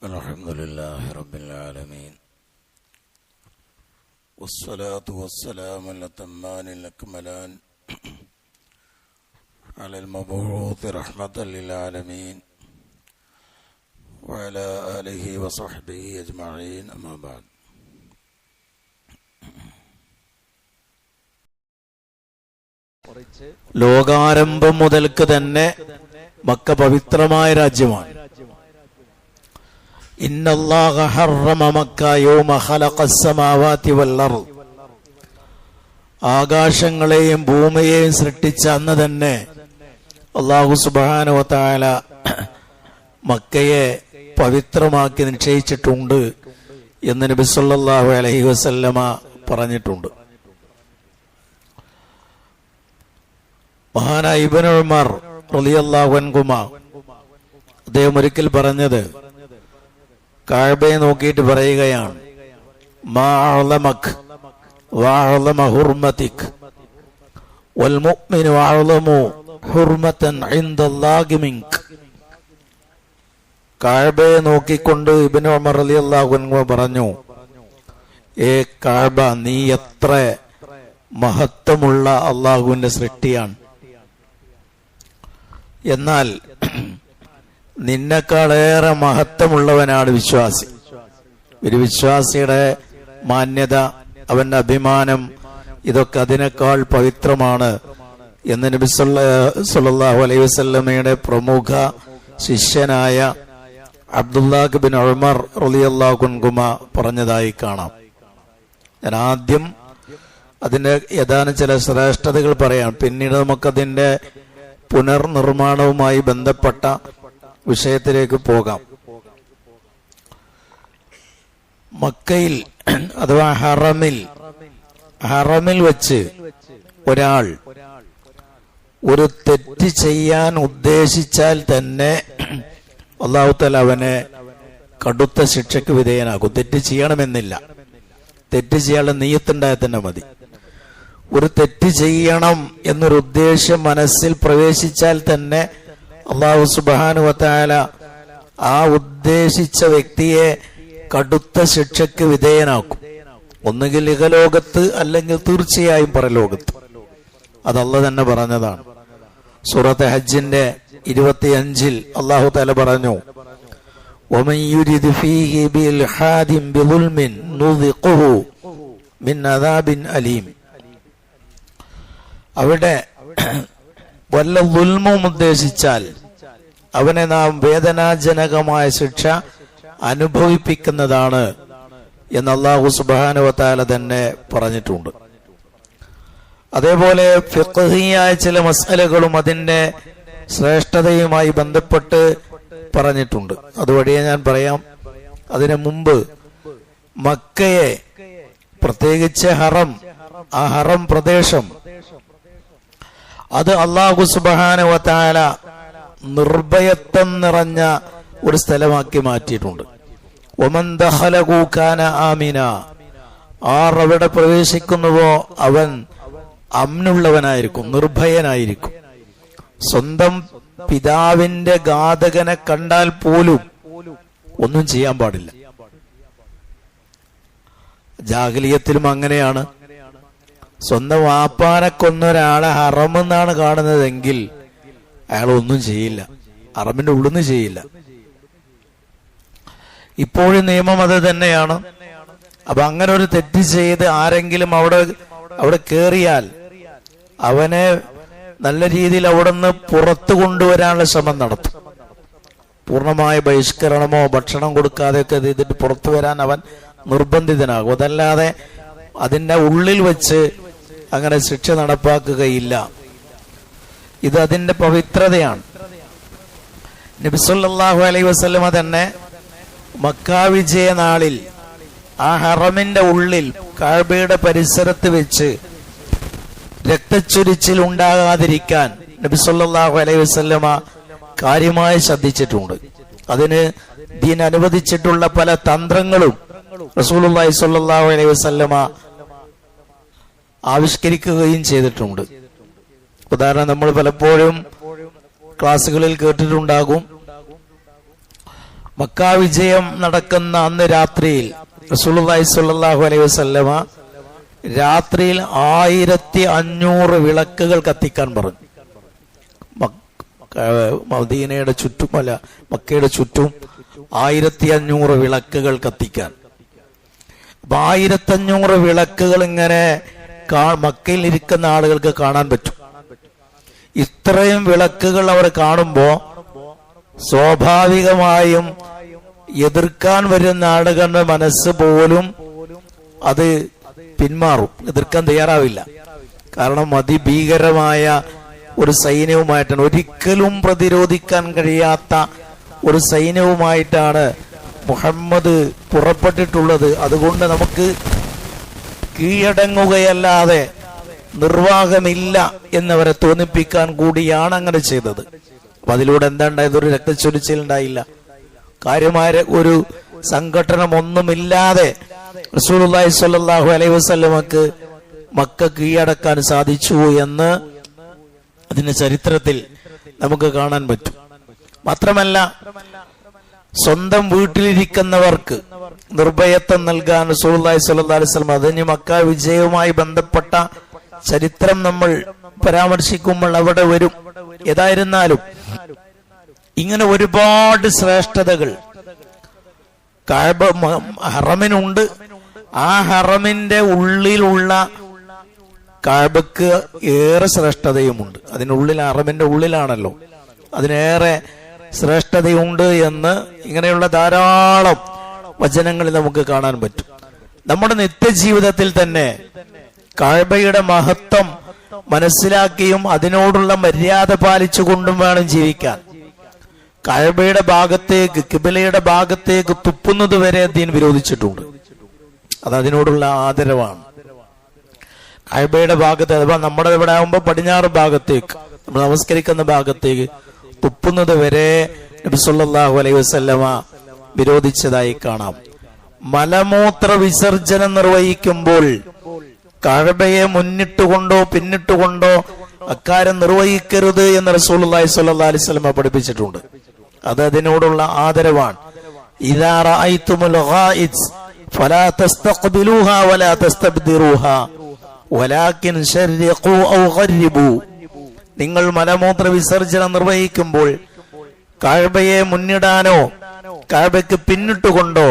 الحمد لله رب العالمين والصلاة والسلام الأتمان الأكملان على المبعوث رحمة للعالمين وعلى آله وصحبه أجمعين أما بعد. ലോകാരംഭം മുതൽക്ക് തന്നെ മക്ക പവിത്രമായ രാജ്യമാണ്. ഇന്നല്ലാഹ ഹറമ മക്ക യൗമ ഖലഖസ് സമാവാതി വൽ അർദ്. ആകാശങ്ങളെയും ഭൂമിയെയും സൃഷ്ടിച്ച അന്ന് തന്നെ അല്ലാഹു സുബ്ഹാനഹു വ തആല മക്കയെ പവിത്രമാക്കി നിശ്ചയിച്ചിട്ടുണ്ട് എന്ന് നബി സല്ലല്ലാഹു അലൈഹി വസല്ലമ പറഞ്ഞിട്ടുണ്ട്. മഹാനായ ഇബ്നു ഉമർ റളിയല്ലാഹു അൻഹുമാ അദ്ദേഹം ഒരിക്കൽ പറഞ്ഞത്, കഅബയെ നോക്കിയിട്ട് പറയുകയാണ്, മാ അഅ്ലമക് വഅഅ്ലമ ഹുർമതിക് വൽ മുഅ്മിനു അഅ്ലമു ഹുർമതൻ ഇൻദല്ലാഹി മിൻക. കഅബയെ നോക്കിക്കൊണ്ട് ഇബ്നു ഉമർ റളിയല്ലാഹു അൻഹു പറഞ്ഞു, ഏ കഅബ, നീ എത്ര മഹത്വമുള്ള അല്ലാഹുവിന്റെ സൃഷ്ടിയാണ്. എന്നാൽ നിന്നെക്കാളേറെ മഹത്വമുള്ളവനാണ് വിശ്വാസി. ഒരു വിശ്വാസിയുടെ മാന്യത, അവന്റെ അഭിമാനം, ഇതൊക്കെ അതിനേക്കാൾ പവിത്രമാണ് എന്ന് നബി സല്ലല്ലാഹു അലൈഹി വസല്ലമയുടെ പ്രമുഖ ശിഷ്യനായ അബ്ദുല്ലാഹ് ബിൻ ഉമർ റളിയല്ലാഹു അൻഹുമ പറഞ്ഞതായി കാണാം. ഞാൻ ആദ്യം അതിന്റെ ഏതാനും ചില ശ്രേഷ്ഠതകൾ പറയാം, പിന്നീട് നമുക്കതിന്റെ പുനർനിർമ്മാണവുമായി ബന്ധപ്പെട്ട വിഷയത്തിലേക്ക് പോകാം. മക്കയിൽ അഥവാ ഹറമിൽ വെച്ച് ഒരാൾ ഒരു തെറ്റ് ചെയ്യാൻ ഉദ്ദേശിച്ചാൽ തന്നെ അല്ലാഹു തആല അവനെ കടുത്ത ശിക്ഷയ്ക്ക് വിധേയനാകും. തെറ്റ് ചെയ്യണമെന്നില്ല, തെറ്റ് ചെയ്യാനുള്ള നിയ്യത്തുണ്ടായാൽ തന്നെ മതി. ഒരു തെറ്റ് ചെയ്യണം എന്നൊരു ഉദ്ദേശം മനസ്സിൽ പ്രവേശിച്ചാൽ തന്നെ അല്ലാഹു സുബ്ഹാനഹു വ തആല ആ ഉദ്ദേശിച്ച വ്യക്തിയെ കടുത്ത ശിക്ഷയ്ക്ക് വിധേയനാക്കും. ഒന്നുകിൽ ഇഹലോകത്ത്, അല്ലെങ്കിൽ തീർച്ചയായും പരലോകത്ത്. അത് അല്ലാഹു തന്നെ പറഞ്ഞതാണ്. സൂറത്ത് ഹജ്ജിന്റെ 25 അല്ലാഹു തആല പറഞ്ഞു, വമൻ യുരിദ് ഫീഹി ബിൽഹാദിൻ ബിളുൽമിൻ നുദിഖുഹു മിൻ അദാബിൻ അലീം. അവിടെ വല്ല ദുൽമും ഉദ്ദേശിച്ചാൽ അവനെ നാം വേദനാജനകമായ ശിക്ഷ അനുഭവിപ്പിക്കുന്നതാണ് എന്ന് അല്ലാഹു സുബ്ഹാനഹു വ തആല തന്നെ പറഞ്ഞിട്ടുണ്ട്. അതേപോലെ ഫിഖ്ഹിയായ ചില മസ്അലകളും അതിന്റെ ശ്രേഷ്ഠതയുമായി ബന്ധപ്പെട്ട് പറഞ്ഞിട്ടുണ്ട്. അതുവഴിയെ ഞാൻ പറയാം. അതിനു മുമ്പ് മക്കയെ, പ്രത്യേകിച്ച് ആ ഹറം പ്രദേശം, അത് അല്ലാഹു സുബ്ഹാനഹു വ തആല നിർഭയത്വം നിറഞ്ഞ ഒരു സ്ഥലമാക്കി മാറ്റിയിട്ടുണ്ട്. വമൻ ദഖലഹു കാന ആമിന. ആർ അവിടെ പ്രവേശിക്കുന്നുവോ അവൻ അമ്നുള്ളവനായിരിക്കും, നിർഭയനായിരിക്കും. സ്വന്തം പിതാവിന്റെ ഘാതകനെ കണ്ടാൽ പോലും ഒന്നും ചെയ്യാൻ പാടില്ല. ജാഹിലിയത്തിലും അങ്ങനെയാണ്. സ്വന്തം വാപ്പാനെ കൊന്നൊരാളെ ഹറമെന്നാണ് കാണുന്നതെങ്കിൽ അയാൾ ഒന്നും ചെയ്യില്ല, ഹറമിന്റെ ഉള്ളിന്ന് ചെയ്യില്ല. ഇപ്പോഴും നിയമം അത് തന്നെയാണ്. അപ്പൊ അങ്ങനെ ഒരു തെറ്റ് ചെയ്ത് ആരെങ്കിലും അവിടെ കേറിയാൽ അവനെ നല്ല രീതിയിൽ അവിടെ നിന്ന് പുറത്തു കൊണ്ടുവരാനുള്ള ശ്രമം നടത്തും. പൂർണ്ണമായ ബഹിഷ്കരണമോ ഭക്ഷണം കൊടുക്കാതെയൊക്കെ ചെയ്തിട്ട് പുറത്തു വരാൻ അവൻ നിർബന്ധിതനാകും. അതല്ലാതെ അതിന്റെ ഉള്ളിൽ വെച്ച് അങ്ങനെ ശിക്ഷ നടപ്പാക്കുകയില്ല. ഇത് അതിന്റെ പവിത്രതയാണ്. നബി സല്ലല്ലാഹു അലൈഹി വസല്ലമ തന്നെ മക്കാ വിജയ നാളിൽ ആ ഹറമിന്റെ ഉള്ളിൽ കഅബയുടെ പരിസരത്ത് വെച്ച് രക്തച്ചൊരിച്ചിൽ ഉണ്ടാകാതിരിക്കാൻ നബി സല്ലല്ലാഹു അലൈഹി വസല്ലമ കാര്യമായി ശ്രദ്ധിച്ചിട്ടുണ്ട്. അതിന് ദീൻ അനുവദിച്ചിട്ടുള്ള പല തന്ത്രങ്ങളും റസൂലുള്ളാഹി സ്വല്ലല്ലാഹു അലൈഹി വസല്ലമ ആവിഷ്കരിക്കുകയും ചെയ്തിട്ടുണ്ട്. ഉദാഹരണം നമ്മൾ പലപ്പോഴും ക്ലാസ്സുകളിൽ കേട്ടിട്ടുണ്ടാകും, മക്കാ വിജയം നടക്കുന്ന അന്ന് രാത്രിയിൽ റസൂലുള്ളാഹി സ്വല്ലല്ലാഹു അലൈഹി വസല്ലമ രാത്രിയിൽ 1500 വിളക്കുകൾ കത്തിക്കാൻ പറഞ്ഞു. മദീനയുടെ ചുറ്റുമല്ല, മക്കയുടെ ചുറ്റും 1500 വിളക്കുകൾ കത്തിക്കാൻ. അപ്പൊ 1500 വിളക്കുകൾ ഇങ്ങനെ മക്കയിൽ ഇരിക്കുന്ന ആളുകൾക്ക് കാണാൻ പറ്റും. ഇത്രയും വിളക്കുകൾ അവർ കാണുമ്പോ സ്വാഭാവികമായും എതിർക്കാൻ വരുന്ന ആളുകളുടെ മനസ്സ് പോലും അത് പിന്മാറും, എതിർക്കാൻ തയ്യാറാവില്ല. കാരണം അതിഭീകരമായ ഒരു സൈന്യവുമായിട്ടാണ്, ഒരിക്കലും പ്രതിരോധിക്കാൻ കഴിയാത്ത ഒരു സൈന്യവുമായിട്ടാണ് മുഹമ്മദ് പുറപ്പെട്ടിട്ടുള്ളത്. അതുകൊണ്ട് നമുക്ക് കീഴടങ്ങുകയല്ലാതെ നിർവാഹമില്ല എന്നവരെ തോന്നിപ്പിക്കാൻ കൂടിയാണ് അങ്ങനെ ചെയ്തത്. അപ്പൊ അതിലൂടെ എന്താ ഉണ്ടായത്? ഒരു രക്തച്ചൊരിച്ചിൽ ഉണ്ടായില്ല. കാര്യമായ ഒരു സംഘടനം ഒന്നുമില്ലാതെ റസൂലുള്ളാഹി സ്വല്ലല്ലാഹു അലൈഹി വസല്ലമക്ക് മക്ക കീഴടക്കാൻ സാധിച്ചു എന്ന് അതിന്റെ ചരിത്രത്തിൽ നമുക്ക് കാണാൻ പറ്റും. മാത്രമല്ല, സ്വന്തം വീട്ടിലിരിക്കുന്നവർക്ക് നിർഭയത്വം നൽകാൻ റസൂലുള്ളാഹി സ്വല്ലല്ലാഹു അലൈഹി വസല്ലം, അതിന് മക്ക വിജയവുമായി ബന്ധപ്പെട്ട ചരിത്രം നമ്മൾ പരാമർശിക്കുമ്പോൾ അവിടെ വരും. ഏതായിരുന്നാലും ഇങ്ങനെ ഒരുപാട് ശ്രേഷ്ഠതകൾ കഅബ ഹറമിനുണ്ട്. ആ ഹറമിന്റെ ഉള്ളിലുള്ള കഅബക്ക് ഏറെ ശ്രേഷ്ഠതയുമുണ്ട്. അതിനുള്ളിൽ, ഹറമിന്റെ ഉള്ളിലാണല്ലോ, അതിനേറെ ശ്രേഷ്ഠതയുണ്ട് എന്ന് ഇങ്ങനെയുള്ള ധാരാളം വചനങ്ങളിൽ നമുക്ക് കാണാൻ പറ്റും. നമ്മുടെ നിത്യജീവിതത്തിൽ തന്നെ കഅബയുടെ മഹത്വം മനസ്സിലാക്കിയും അതിനോടുള്ള മര്യാദ പാലിച്ചുകൊണ്ടും വേണം ജീവിക്കാൻ. കഅബയുടെ ഭാഗത്തേക്ക്, കിബിലയുടെ ഭാഗത്തേക്ക് തുപ്പുന്നത് വരെ ദീൻ വിരോധിച്ചിട്ടുണ്ട്. അത് അതിനോടുള്ള ആദരവാണ്. കഅബയുടെ ഭാഗത്ത്, അഥവാ നമ്മുടെ ഇവിടെ ആകുമ്പോൾ പടിഞ്ഞാറ് ഭാഗത്തേക്ക്, നമ്മൾ നമസ്കരിക്കുന്ന ഭാഗത്തേക്ക് തുപ്പുന്നത് വരെ നബി സല്ലല്ലാഹു അലൈഹി വസല്ലമ വിരോധിച്ചതായി കാണാം. മലമൂത്ര വിസർജനം നിർവഹിക്കുമ്പോൾ കഅബയെ മുന്നിട്ടുകൊണ്ടോ പിന്നിട്ടുകൊണ്ടോ അക്കാര്യം നിർവഹിക്കരുത് എന്ന് റസൂലുള്ളാഹി സ്വല്ലല്ലാഹു അലൈഹി വസല്ലമ പഠിപ്പിച്ചിട്ടുണ്ട്. അത് അതിനോടുള്ള ആദരവാണ്. ഇദാ റഅയ്തുമുൽ ഗായിദ് ഫലാ തസ്തഖ്ബിലൂഹാ വലാ തസ്തബ്ദിറൂഹാ വലാകിൻ ശർരിഖൂ ഔ ഗർരിബൂ. നിങ്ങൾ മലമൂത്ര വിസർജനം നിർവഹിക്കുമ്പോൾ കഅബയെ മുന്നിടാനോ കഅബയ്ക്ക് പിന്നിട്ടുകൊണ്ടോ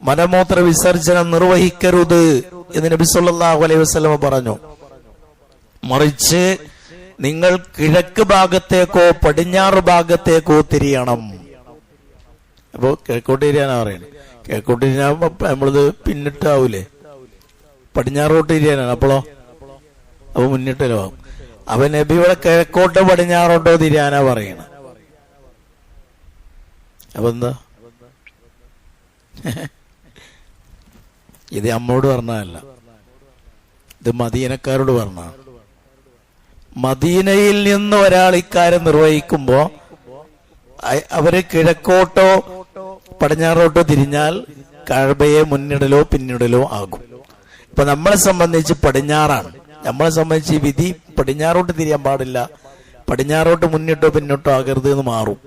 മലമൂത്ര വിസർജനം നിർവഹിക്കരുത് എന്ന് നബി സല്ലല്ലാഹു അലൈഹി വസല്ലം പറഞ്ഞു. മറിച്ച് നിങ്ങൾ കിഴക്ക് ഭാഗത്തേക്കോ പടിഞ്ഞാറ് ഭാഗത്തേക്കോ തിരിയണം. അപ്പോ കിഴക്കോട്ട് തിരിയാനാ പറയുന്നത്. കിഴക്കോട്ട് തിരിയാകുമ്പോ നമ്മളിത് പിന്നിട്ടാവൂലേ? പടിഞ്ഞാറോട്ട് തിരിയാനാണ്. അപ്പൊ മുന്നിട്ടല്ലോ ആവും. അപ്പൊ നബി ഇവിടെ കിഴക്കോട്ടോ പടിഞ്ഞാറോട്ടോ തിരിയാനാ പറയണ. അപ്പൊ എന്താ ഇത് അമ്മോട് പറഞ്ഞതല്ല, ഇത് മദീനക്കാരോട് പറഞ്ഞ. മദീനയിൽ നിന്ന് ഒരാൾ ഇക്കാര്യം നിർവഹിക്കുമ്പോ അവര് കിഴക്കോട്ടോ പടിഞ്ഞാറോട്ടോ തിരിഞ്ഞാൽ കഅബയെ മുന്നിടലോ പിന്നിടലോ ആകും. ഇപ്പൊ നമ്മളെ സംബന്ധിച്ച് പടിഞ്ഞാറാണ്. നമ്മളെ സംബന്ധിച്ച് ഈ വിധി പടിഞ്ഞാറോട്ട് തിരിയാൻ പാടില്ല, പടിഞ്ഞാറോട്ട് മുന്നിട്ടോ പിന്നിട്ടോ ആകരുത് എന്ന് മാറും.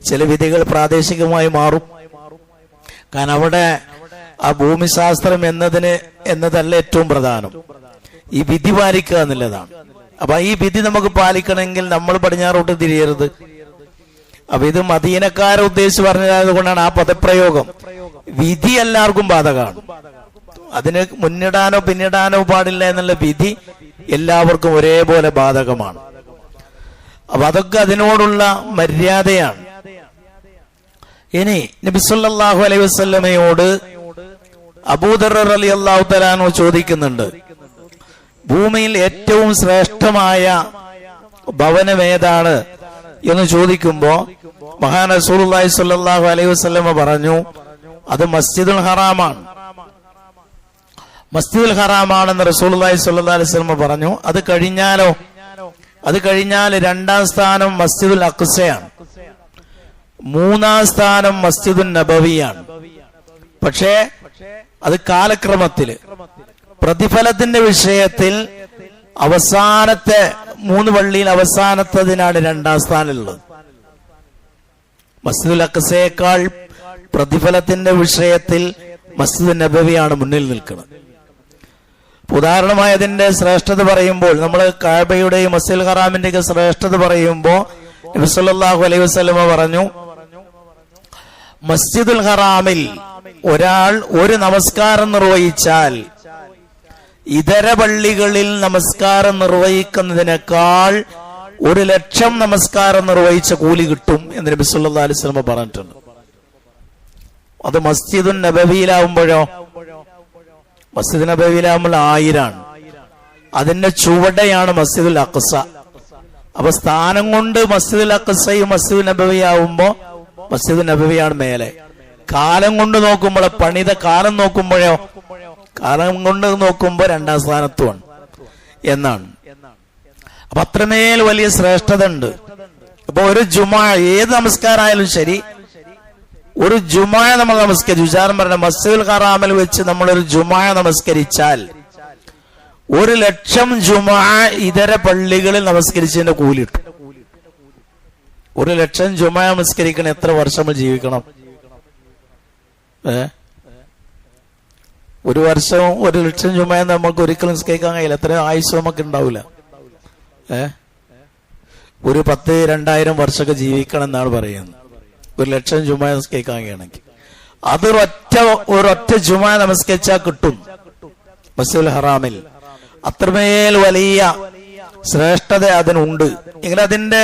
ചില വിധികൾ പ്രാദേശികമായി മാറും. കാരണം അവിടെ ആ ഭൂമിശാസ്ത്രം എന്നതല്ല ഏറ്റവും പ്രധാനം, ഈ വിധി പാലിക്കുക എന്നുള്ളതാണ്. അപ്പൊ ഈ വിധി നമുക്ക് പാലിക്കണമെങ്കിൽ നമ്മൾ പടിഞ്ഞാറോട്ട് തിരിയരുത്. അപ്പൊ ഇത് മദീനക്കാരെ ഉദ്ദേശിച്ച് പറഞ്ഞത് കൊണ്ടാണ് ആ പദപ്രയോഗം. വിധി എല്ലാവർക്കും ബാധകമാണ്. അതിന് മുന്നിടാനോ പിന്നിടാനോ പാടില്ല എന്നുള്ള വിധി എല്ലാവർക്കും ഒരേപോലെ ബാധകമാണ്. അപ്പൊ അതൊക്കെ അതിനോടുള്ള മര്യാദയാണ്. ഇനി നബി സല്ലല്ലാഹു അലൈഹി വസല്ലമയോട് അബൂദർ റളിയല്ലാഹു തആല അൻഹു ചോദിക്കുന്നുണ്ട്, ഭൂമിയിൽ ഏറ്റവും ശ്രേഷ്ഠമായ ഭവനം ഏതാണ് എന്ന് ചോദിക്കുമ്പോ മഹാൻ റസൂലുള്ളാഹി സ്വല്ലല്ലാഹു അലൈഹി വസല്ലമ പറഞ്ഞു, അത് മസ്ജിദുൽ ഹറാമാണ്. മസ്ജിദുൽ ഹറാമാണെന്ന് റസൂലുള്ളാഹി സ്വല്ലല്ലാഹു അലൈഹി വസല്ലമ പറഞ്ഞു. അത് കഴിഞ്ഞാലോ? അത് കഴിഞ്ഞാൽ രണ്ടാം സ്ഥാനം മസ്ജിദുൽ അഖ്സയാണ്, മൂന്നാം സ്ഥാനം മസ്ജിദുൻ നബവിയാണ്. പക്ഷേ അത് കാലക്രമത്തില്, പ്രതിഫലത്തിന്റെ വിഷയത്തിൽ അവസാനത്തെ 3 പള്ളിയിൽ അവസാനത്തതിനാണ് രണ്ടാം സ്ഥാനമുള്ളത്. മസ്ജിദുൽ അഖ്സയേക്കാൾ പ്രതിഫലത്തിന്റെ വിഷയത്തിൽ മസ്ജിദ് നബവിയാണ് മുന്നിൽ നിൽക്കുന്നത്. ഉദാഹരണമായി അതിന്റെ ശ്രേഷ്ഠത പറയുമ്പോൾ, നമ്മൾ കഅബയുടെയും മസ്ജിദുൽ ഹറാമിന്റെയൊക്കെ ശ്രേഷ്ഠത പറയുമ്പോൾ നബി സല്ലല്ലാഹു അലൈഹി വസല്ലമ പറഞ്ഞു, മസ്ജിദുൽ ഹറാമിൽ ഒരാൾ ഒരു നമസ്കാരം നിർവഹിച്ചാൽ ഇതര പള്ളികളിൽ നമസ്കാരം നിർവഹിക്കുന്നതിനേക്കാൾ 1,00,000 നമസ്കാരം നിർവഹിച്ച കൂലി കിട്ടും എന്ന് നബി സല്ലല്ലാഹു അലൈഹി വസല്ലമ പറഞ്ഞിട്ടുണ്ട്. അത് മസ്ജിദുൻ നബവിയിലാവുമ്പോഴോ, മസ്ജിദ് നബവിയിലാവുമ്പോൾ 1000 അതിന്റെ ചുവടെയാണ് മസ്ജിദുൽ അഖ്സ. അപ്പൊ സ്ഥാനം കൊണ്ട് മസ്ജിദുൽ അഖ്സയും മസ്ജിദ് നബവിയാവുമ്പോ മസ്ജിദ് നബവിയാണ് മേലെ. കാലം കൊണ്ട് നോക്കുമ്പോൾ, പണിത കാലം നോക്കുമ്പോഴോ, കാലം കൊണ്ട് നോക്കുമ്പോ 2ാം സ്ഥാനത്തുമാണ് എന്നാണ്. അപ്പൊ അത്രമേൽ വലിയ ശ്രേഷ്ഠത ഉണ്ട്. അപ്പൊ ഒരു ജുമാ, ഏത് നമസ്കാരമായാലും ശരി, ഒരു ജുമാ നമ്മൾ നമസ്കരിച്ചു, വിചാരം പറഞ്ഞ മസ്ജിദുൽ ഹറാമിൽ വെച്ച് നമ്മളൊരു ജുമാ നമസ്കരിച്ചാൽ 1,00,000 ജുമാ ഇതര പള്ളികളിൽ നമസ്കരിച്ചതിന്റെ കൂലി കിട്ടും. 1,00,000 ജുമാ നമസ്കരിക്കണം, എത്ര വർഷം ജീവിക്കണം? ഒരു വർഷം 1,00,000 ജുമാ നമുക്ക് ഒരിക്കലും നിസ്കരിക്കാൻ കഴിയില്ല. എത്ര ആയുസ് നമുക്ക് ഉണ്ടാവില്ല. ഒരു 10,000-2,000 വർഷമൊക്കെ ജീവിക്കണം എന്നാണ് പറയുന്നത് 1,00,000 ജുമാ നമസ്കരിക്കാൻ കഴിയണമെങ്കിൽ. അത് ഒരൊറ്റ ജുമാ നമസ്കരിച്ചാൽ കിട്ടും മസ്ജിദുൽ ഹറാമിൽ. അത്രമേൽ വലിയ ശ്രേഷ്ഠത അതിനുണ്ട്. ഇങ്ങനെ അതിന്റെ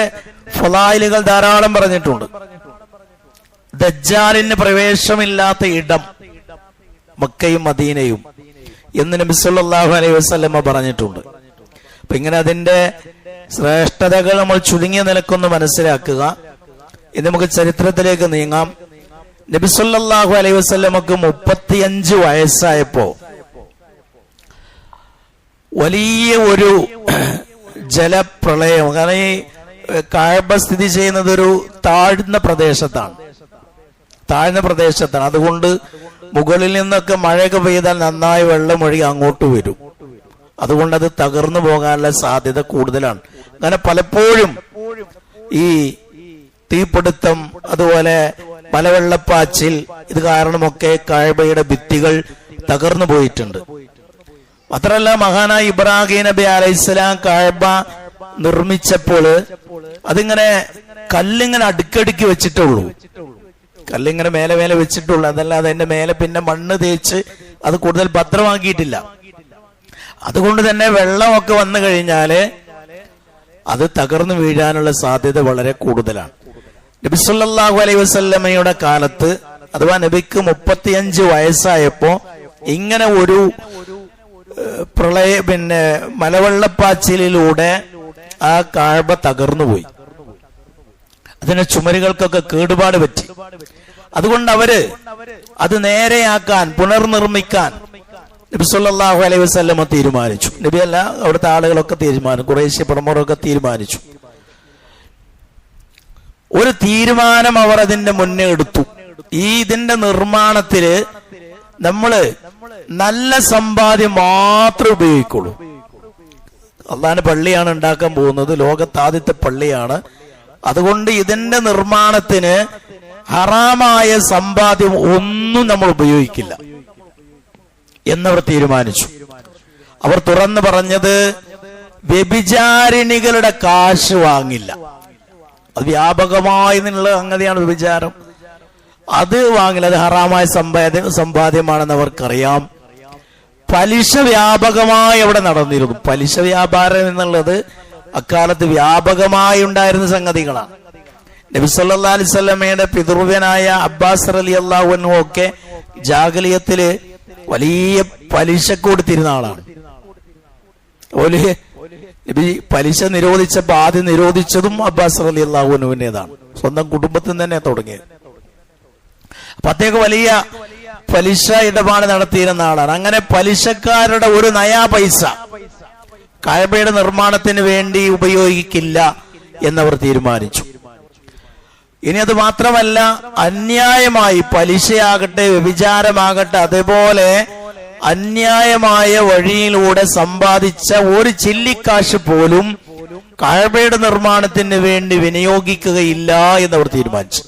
ഫളായിലുകൾ ധാരാളം പറഞ്ഞിട്ടുണ്ട്. ദജ്ജാലിന് പ്രവേശമില്ലാത്ത ഇടം മക്കയും മദീനയും എന്ന് നബി സല്ലല്ലാഹു അലൈഹി വസല്ലമ പറഞ്ഞിട്ടുണ്ട്. അപ്പൊ ഇങ്ങനെ അതിന്റെ ശ്രേഷ്ഠതകൾ നമ്മൾ ചുരുങ്ങിയ നിലക്കൊന്ന് മനസ്സിലാക്കുക. ഇനി നമുക്ക് ചരിത്രത്തിലേക്ക് നീങ്ങാം. നബി സല്ലല്ലാഹു അലൈഹി വസല്ലമക്ക് 35 വയസ്സായപ്പോ വലിയ ഒരു ജലപ്രളയം, കാരണം ഈ കഅബ സ്ഥിതി ചെയ്യുന്നത് ഒരു താഴ്ന്ന പ്രദേശത്താണ്. അതുകൊണ്ട് മുകളിൽ നിന്നൊക്കെ മഴയൊക്കെ പെയ്താൽ നന്നായി വെള്ളം ഒഴുകി അങ്ങോട്ട് വരും. അതുകൊണ്ട് അത് തകർന്നു പോകാനുള്ള സാധ്യത കൂടുതലാണ്. അങ്ങനെ പലപ്പോഴും ഈ തീപിടുത്തം, അതുപോലെ മലവെള്ളപ്പാച്ചിൽ, ഇത് കാരണമൊക്കെ കഅബയുടെ ഭിത്തികൾ തകർന്നു പോയിട്ടുണ്ട്. മാത്രമല്ല, മഹാനായ ഇബ്രാഹിം നബി അലൈഹിസ്സലാം കഅബ നിർമ്മിച്ചപ്പോൾ അതിങ്ങനെ കല്ലിങ്ങനെ അടുക്കടുക്കി വെച്ചിട്ടുള്ളൂ. കല്ലിങ്ങനെ മേലെ മേലെ വെച്ചിട്ടുള്ളൂ, അതല്ലാതെ അതിന്റെ മേലെ പിന്നെ മണ്ണ് തേച്ച് അത് കൂടുതൽ ഭദ്രമാക്കിയിട്ടില്ല. അതുകൊണ്ട് തന്നെ വെള്ളമൊക്കെ വന്നു കഴിഞ്ഞാല് അത് തകർന്നു വീഴാനുള്ള സാധ്യത വളരെ കൂടുതലാണ്. നബി സല്ലല്ലാഹു അലൈഹി വസല്ലമയുടെ കാലത്ത്, അഥവാ നബിക്ക് 35 വയസ്സായപ്പോ ഇങ്ങനെ ഒരു മലവെള്ളപ്പാച്ചിലിലൂടെ ആ കഅബ തകർന്നുപോയി. അതിന്റെ ചുമരുകൾക്കൊക്കെ കേടുപാട് പറ്റി. അതുകൊണ്ട് അവര് അത് നേരെയാക്കാൻ, പുനർനിർമ്മിക്കാൻ നബി സല്ലല്ലാഹു അലൈഹി വസല്ലമ തീരുമാനിച്ചു. നബിയല്ല, അവിടുത്തെ ആളുകളൊക്കെ തീരുമാനിച്ചു, ഖുറൈശി പ്രമുഖരൊക്കെ തീരുമാനിച്ചു. ഒരു തീരുമാനം അവർ അതിന്റെ മുന്നേ എടുത്തു. ഇതിന്റെ നിർമ്മാണത്തില് നമ്മള് നല്ല സമ്പാദ്യം മാത്രമേ ഉപയോഗിക്കുള്ളൂ. അള്ളാന്റെ പള്ളിയാണ് ഉണ്ടാക്കാൻ പോകുന്നത്, ലോകത്ത് ആദ്യത്തെ പള്ളിയാണ്. അതുകൊണ്ട് ഇതിന്റെ നിർമ്മാണത്തിന് ഹറാമായ സമ്പാദ്യം ഒന്നും നമ്മൾ ഉപയോഗിക്കില്ല എന്നവർ തീരുമാനിച്ചു. അവർ തുറന്നു പറഞ്ഞത്, വ്യഭിചാരിണികളുടെ കാശ് വാങ്ങില്ല. അത് വ്യാപകമായി നിന്നുള്ള സംഗതിയാണ് വ്യഭിചാരം. അത് വാങ്ങില്ല, അത് ഹറാമായ സമ്പാദ്യമാണെന്ന് അവർക്കറിയാം. പലിശ വ്യാപകമായി അവിടെ നടന്നിരുന്നു. പലിശ വ്യാപാരം എന്നുള്ളത് അക്കാലത്ത് വ്യാപകമായി ഉണ്ടായിരുന്ന സംഗതികളാണ്. നബി സല്ലല്ലാഹു അലൈഹി വസല്ലമയുടെ പിതൃവ്യനായ അബ്ബാസ് റളിയല്ലാഹു അൻഹു ഒക്കെ ജാഹിലിയത്തില് വലിയ പലിശ കൊടുത്തിരുന്ന ആളാണ്. നബി പലിശ നിരോധിച്ചപ്പോ ആദ്യം നിരോധിച്ചതും അബ്ബാസ് റളിയല്ലാഹു അൻഹുവിന്റേതാണ്. സ്വന്തം കുടുംബത്തിൽ തന്നെ തുടങ്ങിയത്. അപ്പൊ അദ്ദേഹം വലിയ പലിശ ഇടപാട് നടത്തിയിരുന്ന ആളാണ്. അങ്ങനെ പലിശക്കാരുടെ ഒരു നയാ പൈസ കഅബയുടെ നിർമ്മാണത്തിന് വേണ്ടി ഉപയോഗിക്കില്ല എന്നവർ തീരുമാനിച്ചു. ഇനി അത് മാത്രമല്ല, അന്യായമായി പലിശയാകട്ടെ, വ്യഭിചാരമാകട്ടെ, അതേപോലെ അന്യായമായ വഴിയിലൂടെ സമ്പാദിച്ച ഒരു ചില്ലിക്കാശ് പോലും കഅബയുടെ നിർമ്മാണത്തിന് വേണ്ടി വിനിയോഗിക്കുകയില്ല എന്നവർ തീരുമാനിച്ചു.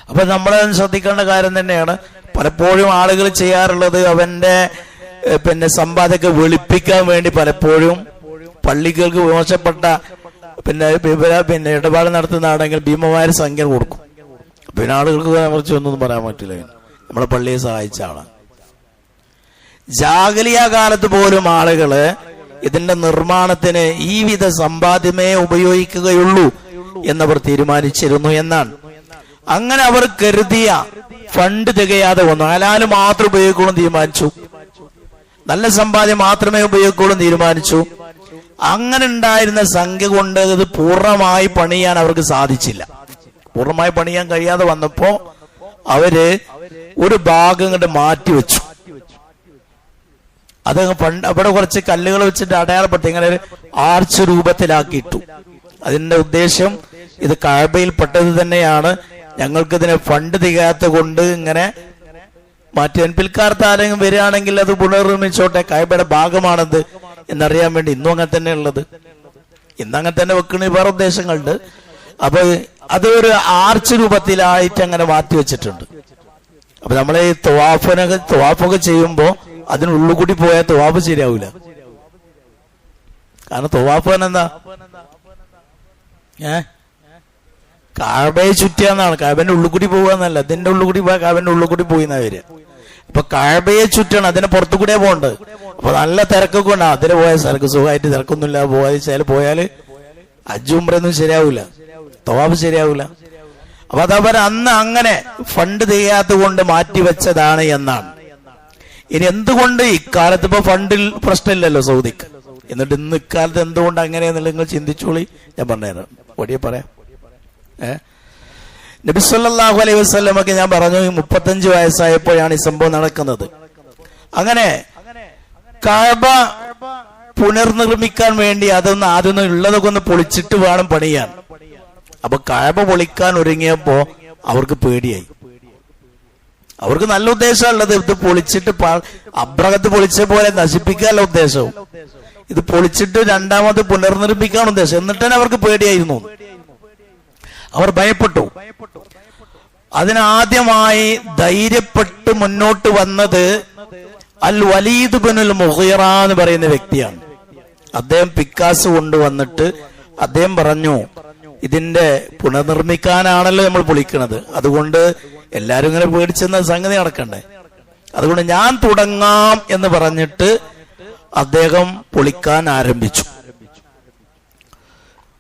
അപ്പൊ നമ്മൾ ശ്രദ്ധിക്കേണ്ട കാര്യം തന്നെയാണ്. പലപ്പോഴും ആളുകൾ ചെയ്യാറുള്ളത് അവന്റെ സമ്പാദ്യമൊക്കെ വെളുപ്പിക്കാൻ വേണ്ടി പലപ്പോഴും പള്ളികൾക്ക് മോശപ്പെട്ട ഇടപാട് നടത്തുന്നതാണെങ്കിൽ ഭീമമായ സംഖ്യ കൊടുക്കും. പിന്നെ ആളുകൾക്ക് കുറിച്ച് ഒന്നും പറയാൻ പറ്റില്ല. നമ്മളെ പള്ളിയെ സഹായിച്ച ആളാണ്. ജാഗലിയ കാലത്ത് പോലും ആളുകള് ഇതിന്റെ നിർമ്മാണത്തിന് ഈ വിധ സമ്പാദ്യമേ ഉപയോഗിക്കുകയുള്ളൂ എന്നവർ തീരുമാനിച്ചിരുന്നു എന്നാണ്. അങ്ങനെ അവർ കരുതിയ ഫണ്ട് തികയാതെ വന്നു. ഹലാല് മാത്രം ഉപയോഗിക്കുള്ളൂ തീരുമാനിച്ചു. നല്ല സമ്പാദ്യം മാത്രമേ ഉപയോഗിക്കുള്ളൂ തീരുമാനിച്ചു. അങ്ങനെ ഉണ്ടായിരുന്ന സംഖ്യ കൊണ്ട് ഇത് പൂർണ്ണമായി പണിയാൻ അവർക്ക് സാധിച്ചില്ല. പൂർണ്ണമായി പണിയാൻ കഴിയാതെ വന്നപ്പോ അവര് ഒരു ഭാഗം കണ്ട് മാറ്റിവെച്ചു. അത് അവിടെ കുറച്ച് കല്ലുകൾ വെച്ചിട്ട് അടയാളപ്പെടുത്തി ഇങ്ങനെ ഒരു ആർച്ച് രൂപത്തിലാക്കിയിട്ടു. അതിന്റെ ഉദ്ദേശം ഇത് കഅബയിൽപ്പെട്ടത് തന്നെയാണ്, ഞങ്ങൾക്കിതിനെ ഫണ്ട് തികയാത്ത കൊണ്ട് ഇങ്ങനെ മാറ്റി. പിൽക്കാലത്ത് ആരെങ്കിലും വരികയാണെങ്കിൽ അത് പുനർനിർമ്മിച്ചോട്ടെ, കഅബയുടെ ഭാഗമാണത് എന്നറിയാൻ വേണ്ടി ഇന്നും അങ്ങനെ തന്നെ ഉള്ളത്. ഇന്നങ്ങനെ തന്നെ വെക്കണ വേറെ ഉദ്ദേശങ്ങളുണ്ട്. അപ്പൊ അതൊരു ആർച്ച് രൂപത്തിലായിട്ട് അങ്ങനെ മാറ്റി വെച്ചിട്ടുണ്ട്. അപ്പൊ നമ്മളെ ഈ ത്വാഫൊക്കെ ചെയ്യുമ്പോ അതിനുള്ളിൽ കൂടി പോയാൽ ത്വാഫ് ശരിയാവൂല. കാരണം ത്വാഫ് എന്താ കഅബയെ ചുറ്റിയാന്നാണ്. കഅബന്റെ ഉള്ളിൽ കൂടി പോവാന്നല്ല, ഇതിന്റെ ഉള്ളിൽ കൂടി പോയാൽ കഅബന്റെ ഉള്ളിൽ കൂടി പോയി എന്നാ വരിക. അപ്പൊ കഅബയെ ചുറ്റണം, അതിന്റെ പുറത്തു കൂടിയാ പോകണ്ട്. അപ്പൊ നല്ല തിരക്കൊക്കെ ഉണ്ടാവും. അതിന് പോയാൽ സ്ഥലക്ക് സുഖമായിട്ട് തിരക്കൊന്നുമില്ല പോയാല് ഹജ്ജ് ഉംറയൊന്നും ശരിയാവൂല, തവാഫ് ശരിയാവൂല. അപ്പൊ അതവർ അന്ന് അങ്ങനെ ഫണ്ട് തികയാത്ത കൊണ്ട് മാറ്റിവെച്ചതാണ് എന്നാണ്. ഇനി എന്തുകൊണ്ട് ഇക്കാലത്ത് ഇപ്പൊ ഫണ്ടിൽ പ്രശ്നമില്ലല്ലോ സൗദിക്ക്, എന്നിട്ട് ഇന്ന് ഇക്കാലത്ത് എന്തുകൊണ്ട് അങ്ങനെയെന്നുള്ള നിങ്ങൾ ചിന്തിച്ചോളി. ഞാൻ പറഞ്ഞുതരാം, ഒടിയെ പറയാം. നബി സല്ലല്ലാഹു അലൈഹി വസല്ലമക്ക് ഞാൻ പറഞ്ഞു 35 വയസ്സായപ്പോഴാണ് ഈ സംഭവം നടക്കുന്നത്. അങ്ങനെ കഅബ പുനർനിർമ്മിക്കാൻ വേണ്ടി ആദ്യം ഉള്ളതൊക്കെ ഒന്ന് പൊളിച്ചിട്ട് വേണം പണിയാൻ. അപ്പൊ കഅബ പൊളിക്കാൻ ഒരുങ്ങിയപ്പോ അവർക്ക് പേടിയായി. അവർക്ക് നല്ല ഉദ്ദേശമുള്ളത് ഇത് പൊളിച്ചിട്ട് അബ്രഹത്ത് പൊളിച്ച പോലെ നശിപ്പിക്കാനുള്ള ഉദ്ദേശവും, ഇത് പൊളിച്ചിട്ട് രണ്ടാമത് പുനർനിർമ്മിക്കാൻ ഉദ്ദേശം. എന്നിട്ട് തന്നെ അവർക്ക് പേടിയായിരുന്നു, അവർ ഭയപ്പെട്ടു. അതിനാദ്യമായി ധൈര്യപ്പെട്ട് മുന്നോട്ട് വന്നത് അൽ വലീദ് ബിനുൽ മുഗീറ എന്ന് പറയുന്ന വ്യക്തിയാണ്. അദ്ദേഹം പിക്കാസ് കൊണ്ടുവന്നിട്ട് അദ്ദേഹം പറഞ്ഞു, ഇതിന്റെ പുനർനിർമ്മിക്കാനാണല്ലോ നമ്മൾ പൊളിക്കണത്, അതുകൊണ്ട് എല്ലാരും ഇങ്ങനെ പേടിച്ചെന്ന സംഗതി നടക്കണ്ടേ, അതുകൊണ്ട് ഞാൻ തുടങ്ങാം എന്ന് പറഞ്ഞിട്ട് അദ്ദേഹം പൊളിക്കാൻ ആരംഭിച്ചു.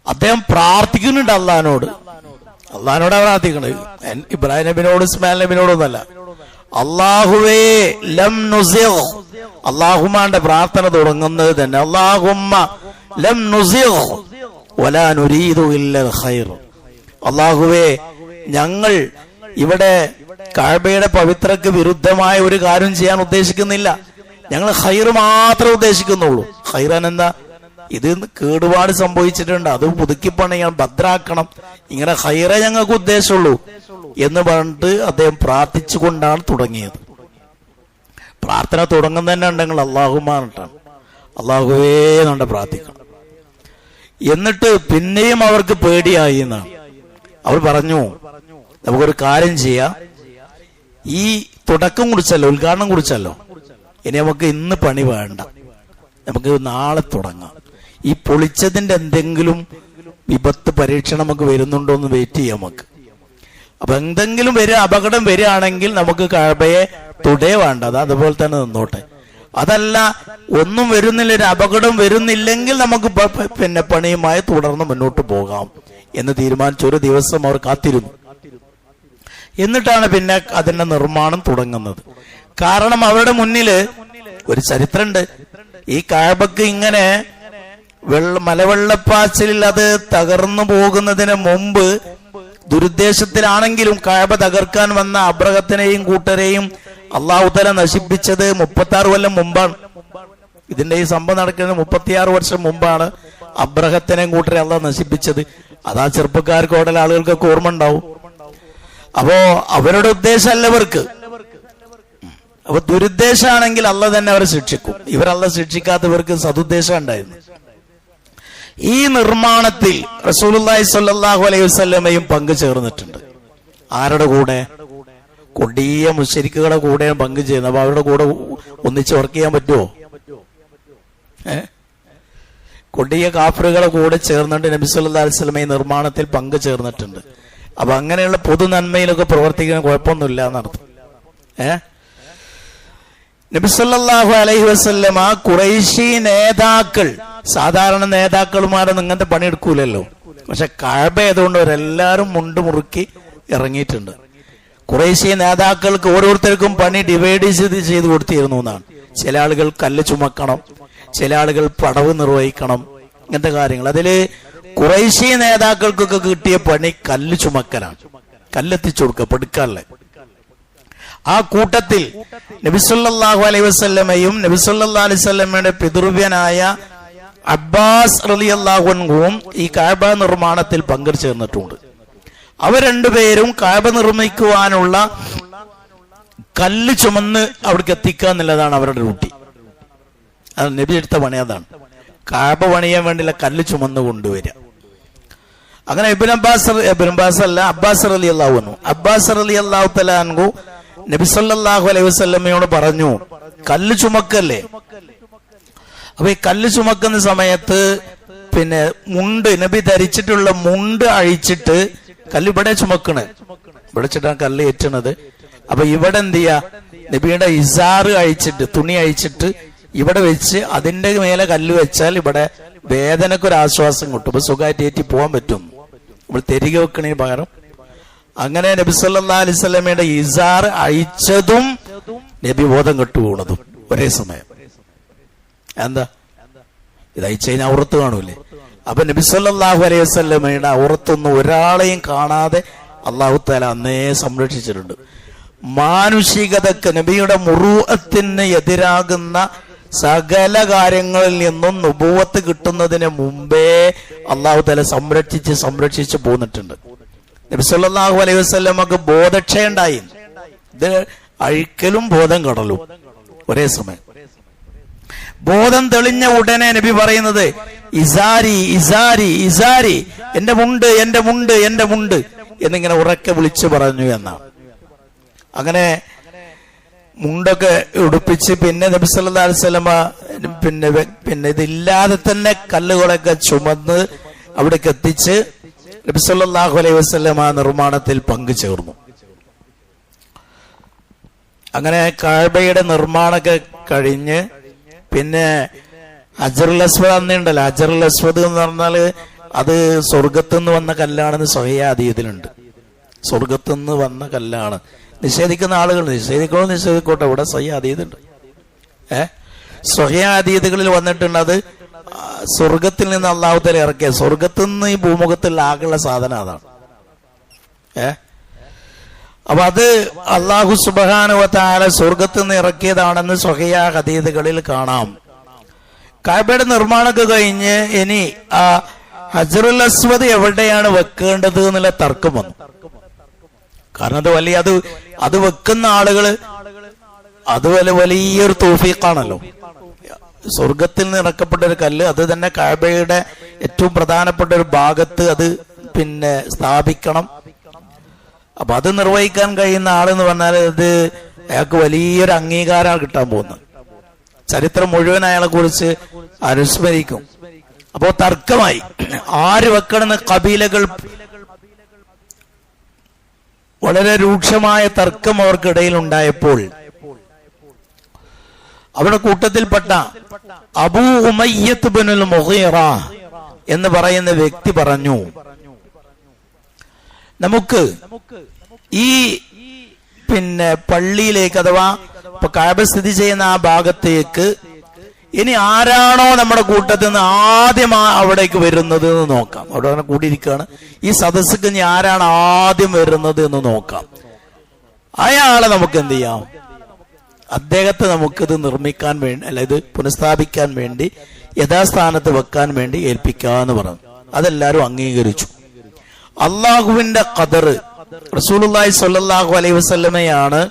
അദ്ദേഹം പ്രാർത്ഥിക്കുന്നുണ്ട് അള്ളഹാനോട് പ്രാർത്ഥിക്കണത്. ഇബ്രാഹിം നബിനോട് ഇസ്മായിൽ നബിനോടൊന്നല്ല. അള്ളാഹുവേ ലം നുസിഗ്, അള്ളാഹുമാന്റെ പ്രാർത്ഥന തുടങ്ങുന്നത് തന്നെ അല്ലാഹുമ്മ ലം നുസിഗ് വലാ നുരീദു ഇല്ലൽ ഖൈർ. അള്ളാഹുവേ ഞങ്ങൾ ഇവിടെ കഅബയുടെ പവിത്രക്ക് വിരുദ്ധമായ ഒരു കാര്യം ചെയ്യാൻ ഉദ്ദേശിക്കുന്നില്ല, ഞങ്ങൾ ഖൈർ മാത്രമേ ഉദ്ദേശിക്കുന്നുള്ളൂ. ഖൈറാൻ എന്താ? ഇത് കേടുപാട് സംഭവിച്ചിട്ടുണ്ട്, അത് പുതുക്കി പണിയാൻ, ഭദ്രാക്കണം, ഇങ്ങനെ ഖൈറേ ഞങ്ങൾക്ക് ഉദ്ദേശമുള്ളൂ എന്ന് പറഞ്ഞിട്ട് അദ്ദേഹം പ്രാർത്ഥിച്ചുകൊണ്ടാണ് തുടങ്ങിയത്. പ്രാർത്ഥന തുടങ്ങുന്ന തന്നെ ഉണ്ടെങ്കിൽ അള്ളാഹുമാട്ടാണ്, അള്ളാഹുവേ എന്നുണ്ട് പ്രാർത്ഥിക്കണം. എന്നിട്ട് പിന്നെയും അവർക്ക് പേടിയായി എന്നാണ്. അവർ പറഞ്ഞു, നമുക്കൊരു കാര്യം ചെയ്യാം, ഈ തുടക്കം കുറിച്ചല്ലോ, ഉദ്ഘാടനം കുറിച്ചല്ലോ, ഇനി നമുക്ക് ഇന്ന് പണി വേണ്ട, നമുക്ക് നാളെ തുടങ്ങാം. ഈ പൊളിച്ചതിന്റെ എന്തെങ്കിലും വിപത്ത് പരീക്ഷണം നമുക്ക് വരുന്നുണ്ടോ എന്ന് വെയിറ്റ് ചെയ്യാം നമുക്ക്. അപ്പൊ എന്തെങ്കിലും അപകടം വരികയാണെങ്കിൽ നമുക്ക് കഅബയെ തുടേ വേണ്ട, അത് അതുപോലെ തന്നെ നിന്നോട്ടെ. അതല്ല ഒന്നും വരുന്നില്ല, ഒരു അപകടം വരുന്നില്ലെങ്കിൽ നമുക്ക് പിന്നെ പണിയുമായി തുടർന്ന് മുന്നോട്ട് പോകാം എന്ന് തീരുമാനിച്ച ഒരു ദിവസം അവർ കാത്തിരുന്നു. എന്നിട്ടാണ് പിന്നെ അതിന്റെ നിർമ്മാണം തുടങ്ങുന്നത്. കാരണം അവരുടെ മുന്നില് ഒരു ചരിത്രമുണ്ട്. ഈ കഅബക്ക് ഇങ്ങനെ മലവെള്ളപ്പാച്ചിലിൽ അത് തകർന്നു പോകുന്നതിന് മുമ്പ് ദുരുദ്ദേശത്തിലാണെങ്കിലും കഅബ തകർക്കാൻ വന്ന അബ്രഹത്തിനെയും കൂട്ടരെയും അല്ലാഹു തആല നശിപ്പിച്ചത് 36 കൊല്ലം മുമ്പാണ്. ഇതിന്റെ ഈ സംഭവം നടക്കുന്നത് 36 വർഷം മുമ്പാണ് അബ്രഹത്തിനെയും കൂട്ടരെ അള്ളാഹ് നശിപ്പിച്ചത്. അതാ ചെറുപ്പക്കാർക്ക് കൂടുതൽ ആളുകൾക്കൊക്കെ ഓർമ്മ ഉണ്ടാവും. അപ്പോ അവരുടെ ഉദ്ദേശമല്ല ഇവർക്ക്. അപ്പൊ ദുരുദ്ദേശമാണെങ്കിൽ അള്ളാഹ് തന്നെ അവരെ ശിക്ഷിക്കും. ഇവരല്ല ശിക്ഷിക്കാത്തവർക്ക് സതുദ്ദേശം ഉണ്ടായിരുന്നു. ഈ നിർമ്മാണത്തിൽ റസൂലുള്ളാഹി സ്വല്ലല്ലാഹു അലൈഹി വസല്ലമയും പങ്കു ചേർന്നിട്ടുണ്ട്. ആരുടെ കൂടെ? കൊടിയ മുശ്രിക്കുകളുടെ കൂടെയാണ് പങ്കു ചെയ്യുന്നത്. അപ്പൊ അവരുടെ കൂടെ ഒന്നിച്ച് വർക്ക് ചെയ്യാൻ പറ്റുമോ? കൊടിയ കാഫറുകളെ കൂടെ ചേർന്നിട്ട് നബി സല്ലല്ലാഹു അലൈഹി വസല്ലം ഈ നിർമ്മാണത്തിൽ പങ്കു ചേർന്നിട്ടുണ്ട്. അപ്പൊ അങ്ങനെയുള്ള പൊതു നന്മയിലൊക്കെ പ്രവർത്തിക്കാൻ കുഴപ്പമൊന്നുമില്ല എന്നർത്ഥം. നബി സല്ലല്ലാഹു അലൈഹി വസല്ലം ആ ഖുറൈശി നേതാക്കൾ, സാധാരണ നേതാക്കന്മാരൊന്നും ഇങ്ങനത്തെ പണിയെടുക്കൂലല്ലോ. പക്ഷെ കഅബ ആയതുകൊണ്ട് അവരെല്ലാരും മുണ്ട് മുറുക്കി ഇറങ്ങിയിട്ടുണ്ട്. ഖുറൈശി നേതാക്കൾക്ക് ഓരോരുത്തർക്കും പണി ഡിവൈഡ് ചെയ്ത് കൊടുത്തിരുന്നു എന്നാണ്. ചില ആളുകൾ കല്ല് ചുമക്കണം, ചില ആളുകൾ പടവ് നിർവഹിക്കണം, ഇങ്ങനത്തെ കാര്യങ്ങൾ. അതില് ഖുറൈശി നേതാക്കൾക്കൊക്കെ കിട്ടിയ പണി കല്ല് ചുമക്കലാണ്, കല്ലെത്തിച്ചു കൊടുക്കുക, പെടുക്കാറില്ല. ആ കൂട്ടത്തിൽ നബി സല്ലല്ലാഹു അലൈഹി വസല്ലമയും നബി സല്ലല്ലാഹു അലൈഹി വസല്ലമയുടെ പിതൃവ്യനായ അബ്ബാസ് റളിയല്ലാഹു അൻഹുവും ഈ കഅബ നിർമ്മാണത്തിൽ പങ്കുചേർന്നിട്ടുണ്ട്. അവർ രണ്ടുപേരും കഅബ നിർമ്മിക്കുവാനുള്ള കല്ല് ചുമന്ന് അവിടേക്ക് എത്തിക്കുക എന്നുള്ളതാണ് അവരുടെ ഡ്യൂട്ടി. അത് നബി എടുത്ത പണി അതാണ്. കഅബ പണിയാൻ വേണ്ടിയുള്ള കല്ല് ചുമന്ന് കൊണ്ടുവരിക. അങ്ങനെ അബ്ബാസ് റളിയല്ലാഹു അൻഹു തആല അൻഹു നബി സല്ലല്ലാഹു അലൈഹി വസല്ലമയോട് പറഞ്ഞു, കല്ല് ചുമക്കല്ലേ. അപ്പൊ ഈ കല്ല് ചുമക്കുന്ന സമയത്ത് പിന്നെ മുണ്ട്, നബി ധരിച്ചിട്ടുള്ള മുണ്ട് അഴിച്ചിട്ട്, കല്ല് ഇവിടെ ചുമക്കണേ, ഇവിടെ വെച്ചിട്ടാണ് കല്ല് ഏറ്റണത്. അപ്പൊ ഇവിടെ എന്ത് ചെയ്യാ, നബിയുടെ ഇസാറ് അഴിച്ചിട്ട്, തുണി അഴിച്ചിട്ട് ഇവിടെ വെച്ച് അതിന്റെ മേലെ കല്ല് വെച്ചാൽ ഇവിടെ വേദനക്കൊരാശ്വാസം കിട്ടും. അപ്പൊ സുഖമായിട്ട് ഏറ്റി പോകാൻ പറ്റും, നമ്മൾ തിരികെ വെക്കണതിന് പകരം. അങ്ങനെ നബി സല്ലല്ലാഹു അലൈഹി വസല്ലമയുടെ ഇസാർ അഴിച്ചതും നബി ബോധം കെട്ടു വീണതും ഒരേ സമയം. എന്താ ഇത് അയച്ചു കഴിഞ്ഞാൽ ഔറത്ത് കാണൂലേ? അപ്പൊ നബി സല്ലല്ലാഹു അലൈഹി വസല്ലമയുടെ ഔറത്തൊന്നും ഒരാളെയും കാണാതെ അല്ലാഹു തആല അന്നേ സംരക്ഷിച്ചിട്ടുണ്ട്. മാനുഷികതക്ക്, നബിയുടെ മുറൂഅത്തിന് എതിരാകുന്ന സകല കാര്യങ്ങളിൽ നിന്നും നുബുവത്ത് കിട്ടുന്നതിന് മുമ്പേ അല്ലാഹു തആല സംരക്ഷിച്ച് പോന്നിട്ടുണ്ട്. നബി സല്ലല്ലാഹു അലൈഹി വസല്ലമക്ക് ബോധക്ഷയുണ്ടായി. ഇത് അഴിക്കലും ബോധം കടലും ഒരേ സമയം. ബോധം തെളിഞ്ഞ ഉടനെ നബി പറയുന്നത് ഇസാരി ഇസാരി ഇസാരി, എന്റെ മുണ്ട് എന്റെ മുണ്ട് എന്റെ മുണ്ട് എന്നിങ്ങനെ ഉറക്കെ വിളിച്ചു പറഞ്ഞു എന്നാണ്. അങ്ങനെ മുണ്ടൊക്കെ ഉടുപ്പിച്ച് പിന്നെ നബി സല്ലല്ലാഹു അലൈഹി വസല്ലമ പിന്നെ ഇതില്ലാതെ തന്നെ കല്ലുകളൊക്കെ ചുമന്ന് അവിടേക്ക് എത്തിച്ച് നബി സല്ലല്ലാഹു അലൈഹി വസല്ലമ നിർമ്മാണത്തിൽ പങ്കുചേർന്നു. അങ്ങനെ കഅബയുടെ നിർമ്മാണമൊക്കെ കഴിഞ്ഞ് പിന്നെ ഹജറുൽ അസ്വദ് അന്നുണ്ടല്ലോ. ഹജറുൽ അസ്വദ് എന്ന് പറഞ്ഞാല് അത് സ്വർഗത്തുനിന്ന് വന്ന കല്ലാണെന്ന് സ്വഹീഹ് ഹദീസിലുണ്ട്. സ്വർഗത്തുനിന്ന് വന്ന കല്ലാണ്. നിഷേധിക്കുന്ന ആളുകൾ നിഷേധിക്കോട്ടെ, ഇവിടെ സ്വഹീഹ് ഹദീസുണ്ട്. സ്വഹീഹ് ഹദീസുകളിൽ വന്നിട്ടുണ്ട് അത് സ്വർഗത്തിൽ നിന്ന് അല്ലാഹു തആല ഇറക്കിയ, സ്വർഗത്തിൽ നിന്ന് ഈ ഭൂമുഖത്തിൽ ആകെയുള്ള സാധനം അതാണ്. അപ്പൊ അത് അല്ലാഹു സുബ്ഹാനഹു വ തആല സ്വർഗത്തിൽ നിന്ന് ഇറക്കിയതാണെന്ന് സ്വഹീഹ് ഹദീസുകളിൽ കാണാം. കഅബയുടെ നിർമ്മാണമൊക്കെ കഴിഞ്ഞ് ഇനി ആ ഹജറുൽ അസ്വദ് എവിടെയാണ് വെക്കേണ്ടത് എന്നുള്ള തർക്കം വന്നു. കാരണം അത് വെക്കുന്ന ആളുകള് അത് വലിയൊരു തൗഫീഖാണല്ലോ. സ്വർഗത്തിൽ നിന്ന് ഇറക്കപ്പെട്ട ഒരു കല്ല്, അത് തന്നെ കഅബയുടെ ഏറ്റവും പ്രധാനപ്പെട്ട ഒരു ഭാഗത്ത് അത് പിന്നെ സ്ഥാപിക്കണം. അപ്പൊ അത് നിർവഹിക്കാൻ കഴിയുന്ന ആളെന്ന് പറഞ്ഞാൽ അത് അയാൾക്ക് വലിയൊരു അംഗീകാരമാണ് കിട്ടാൻ പോകുന്നത്. ചരിത്രം മുഴുവൻ അയാളെ കുറിച്ച് അനുസ്മരിക്കും. അപ്പോ തർക്കമായി ആര് വെക്കണമെന്ന് കബീലകൾ വളരെ രൂക്ഷമായ തർക്കം അവർക്കിടയിൽ ഉണ്ടായപ്പോൾ അവിടെ കൂട്ടത്തിൽപ്പെട്ട അബൂ ഉമയ്യത്ത് ഇബ്നുൽ മുഗീറ എന്ന് പറയുന്ന വ്യക്തി പറഞ്ഞു, നമുക്ക് ഈ പിന്നെ പള്ളിയിലേക്ക് അഥവാ ഇപ്പൊ കഅബ സ്ഥിതി ചെയ്യുന്ന ആ ഭാഗത്തേക്ക് ഇനി ആരാണോ നമ്മുടെ കൂട്ടത്തിൽ നിന്ന് ആദ്യം അവിടേക്ക് വരുന്നത് എന്ന് നോക്കാം. അവിടെ അങ്ങനെ കൂടിയിരിക്കുകയാണ്. ഈ സദസ്സക്ക് ഇനി ആരാണ് ആദ്യം വരുന്നത് എന്ന് നോക്കാം. അയാളെ നമുക്ക് എന്ത് ചെയ്യാം, അദ്ദേഹത്തെ നമുക്കിത് നിർമ്മിക്കാൻ വേണ്ടി, അല്ല ഇത് പുനഃസ്ഥാപിക്കാൻ വേണ്ടി യഥാസ്ഥാനത്ത് വെക്കാൻ വേണ്ടി ഏൽപ്പിക്കാന്ന് പറഞ്ഞു. അതെല്ലാരും അംഗീകരിച്ചു. അള്ളാഹുവിന്റെ ഖദർ, റസൂലുള്ളാഹി സ്വല്ലല്ലാഹു അലൈഹി വസല്ലമയാണ്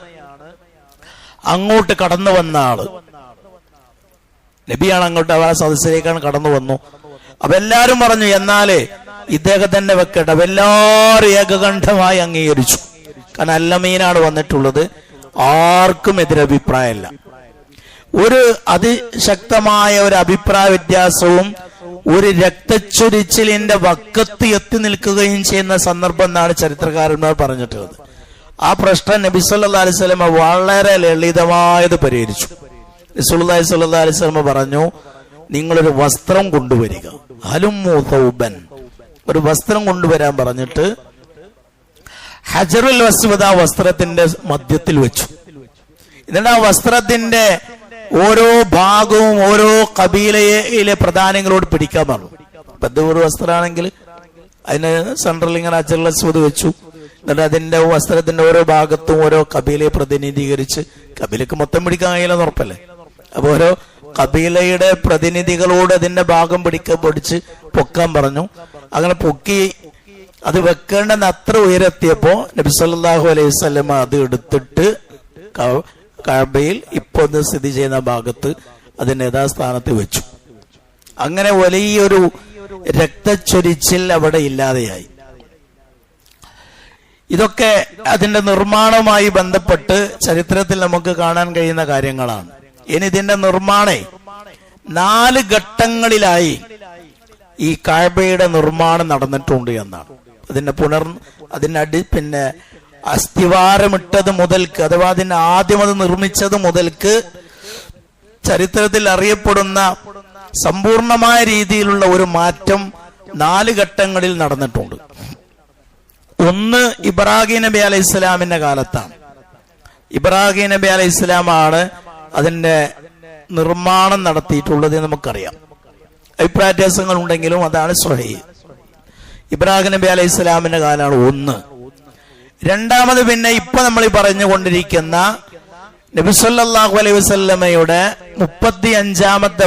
അങ്ങോട്ട് കടന്നു വന്ന ആള്. നബിയാണ് അങ്ങോട്ട് ആ സദസ്സിലേക്കാണ് കടന്നു വന്നു. അപ്പൊ എല്ലാരും പറഞ്ഞു എന്നാലേ ഇദ്ദേഹം തന്നെ വെക്കട്ടെ. എല്ലാവരും ഏകകണ്ഠമായി അംഗീകരിച്ചു. കാരണം അല്ലമീനാണ് വന്നിട്ടുള്ളത്. ആർക്കും എതിരഭിപ്രായമല്ല. ഒരു അതിശക്തമായ ഒരു അഭിപ്രായ വ്യത്യാസവും ഒരു രക്തച്ചൊരിച്ചിലിന്റെ വക്കത്ത് എത്തി നിൽക്കുകയും ചെയ്യുന്ന സന്ദർഭം എന്നാണ് ചരിത്രകാരന്മാർ പറഞ്ഞിട്ടുള്ളത്. ആ പ്രശ്നം നബി സല്ലല്ലാഹു അലൈഹി വസല്ലം വളരെ ലളിതമായത് പരിഹരിച്ചു. റസൂലുള്ളാഹി സ്വല്ലല്ലാഹു അലൈഹി വസല്ലം പറഞ്ഞു, നിങ്ങളൊരു വസ്ത്രം കൊണ്ടുവരിക, ഹലുമ്മു തൗബൻ, ഒരു വസ്ത്രം കൊണ്ടുവരാൻ പറഞ്ഞിട്ട് ഹജറുൽ അസ്വദ് ആ വസ്ത്രത്തിന്റെ മധ്യത്തിൽ വെച്ചു. എന്നിട്ട് ആ വസ്ത്രത്തിന്റെ ഓരോ ഭാഗവും ഓരോ കബീലയിലെ പ്രധാനങ്ങളോട് പിടിക്കാൻ പറഞ്ഞു. ബദൂർ വസ്ത്രമാണെങ്കിൽ അതിന് സെൻട്രൽ ഇങ്ങനെ ഹജറുൽ അസ്വദ് വെച്ചു. എന്നിട്ട് അതിന്റെ വസ്ത്രത്തിന്റെ ഓരോ ഭാഗത്തും ഓരോ കബീലയെ പ്രതിനിധീകരിച്ച്, കബീലക്ക് മൊത്തം പിടിക്കാൻ കഴിയില്ലെന്ന് ഉറപ്പല്ലേ, അപ്പൊ ഓരോ കബീലയുടെ പ്രതിനിധികളോട് അതിന്റെ ഭാഗം പിടിച്ച് പൊക്കാൻ പറഞ്ഞു. അങ്ങനെ പൊക്കി അത് വെക്കേണ്ടെന്ന് അത്ര ഉയരെത്തിയപ്പോ നബി സല്ലല്ലാഹു അലൈഹി വസല്ലം അത് എടുത്തിട്ട് കഅബയിൽ ഇപ്പൊ സ്ഥിതി ചെയ്യുന്ന ഭാഗത്ത് അതിന്റെ യഥാസ്ഥാനത്ത് വെച്ചു. അങ്ങനെ വലിയൊരു രക്തച്ചൊരിച്ചിൽ അവിടെ ഇല്ലാതെയായി. ഇതൊക്കെ അതിന്റെ നിർമ്മാണവുമായി ബന്ധപ്പെട്ട് ചരിത്രത്തിൽ നമുക്ക് കാണാൻ കഴിയുന്ന കാര്യങ്ങളാണ്. ഇനി ഇതിന്റെ നിർമ്മാണം 4 ഘട്ടങ്ങളിലായി ഈ കഅബയുടെ നിർമ്മാണം നടന്നിട്ടുണ്ട് എന്നാണ്. അതിന്റെ അസ്ഥിവാരമിട്ടത് മുതൽക്ക്, അഥവാ അതിന്റെ ആദ്യം അത് നിർമ്മിച്ചത് മുതൽക്ക് ചരിത്രത്തിൽ അറിയപ്പെടുന്ന സമ്പൂർണമായ രീതിയിലുള്ള ഒരു മാറ്റം 4 ഘട്ടങ്ങളിൽ നടന്നിട്ടുണ്ട്. ഒന്ന് ഇബ്രാഹിം നബി അലൈഹി ഇസ്ലാമിന്റെ കാലത്താണ്. ഇബ്രാഹിം നബി അലൈഹി ഇസ്ലാമാണ് അതിന്റെ നിർമ്മാണം നടത്തിയിട്ടുള്ളത് നമുക്കറിയാം. അഭിപ്രായ വ്യത്യാസങ്ങൾ ഉണ്ടെങ്കിലും അതാണ് സ്വഹീഹ്. ഇബ്രാഹിം നബി അലൈഹി ഇസ്ലാമിന്റെ കാലമാണ് ഒന്ന്. രണ്ടാമത് പിന്നെ ഇപ്പൊ നമ്മൾ ഈ പറഞ്ഞുകൊണ്ടിരിക്കുന്ന നബി സല്ലല്ലാഹു അലൈഹി വസല്ലമയുടെ 35-ാമത്തെ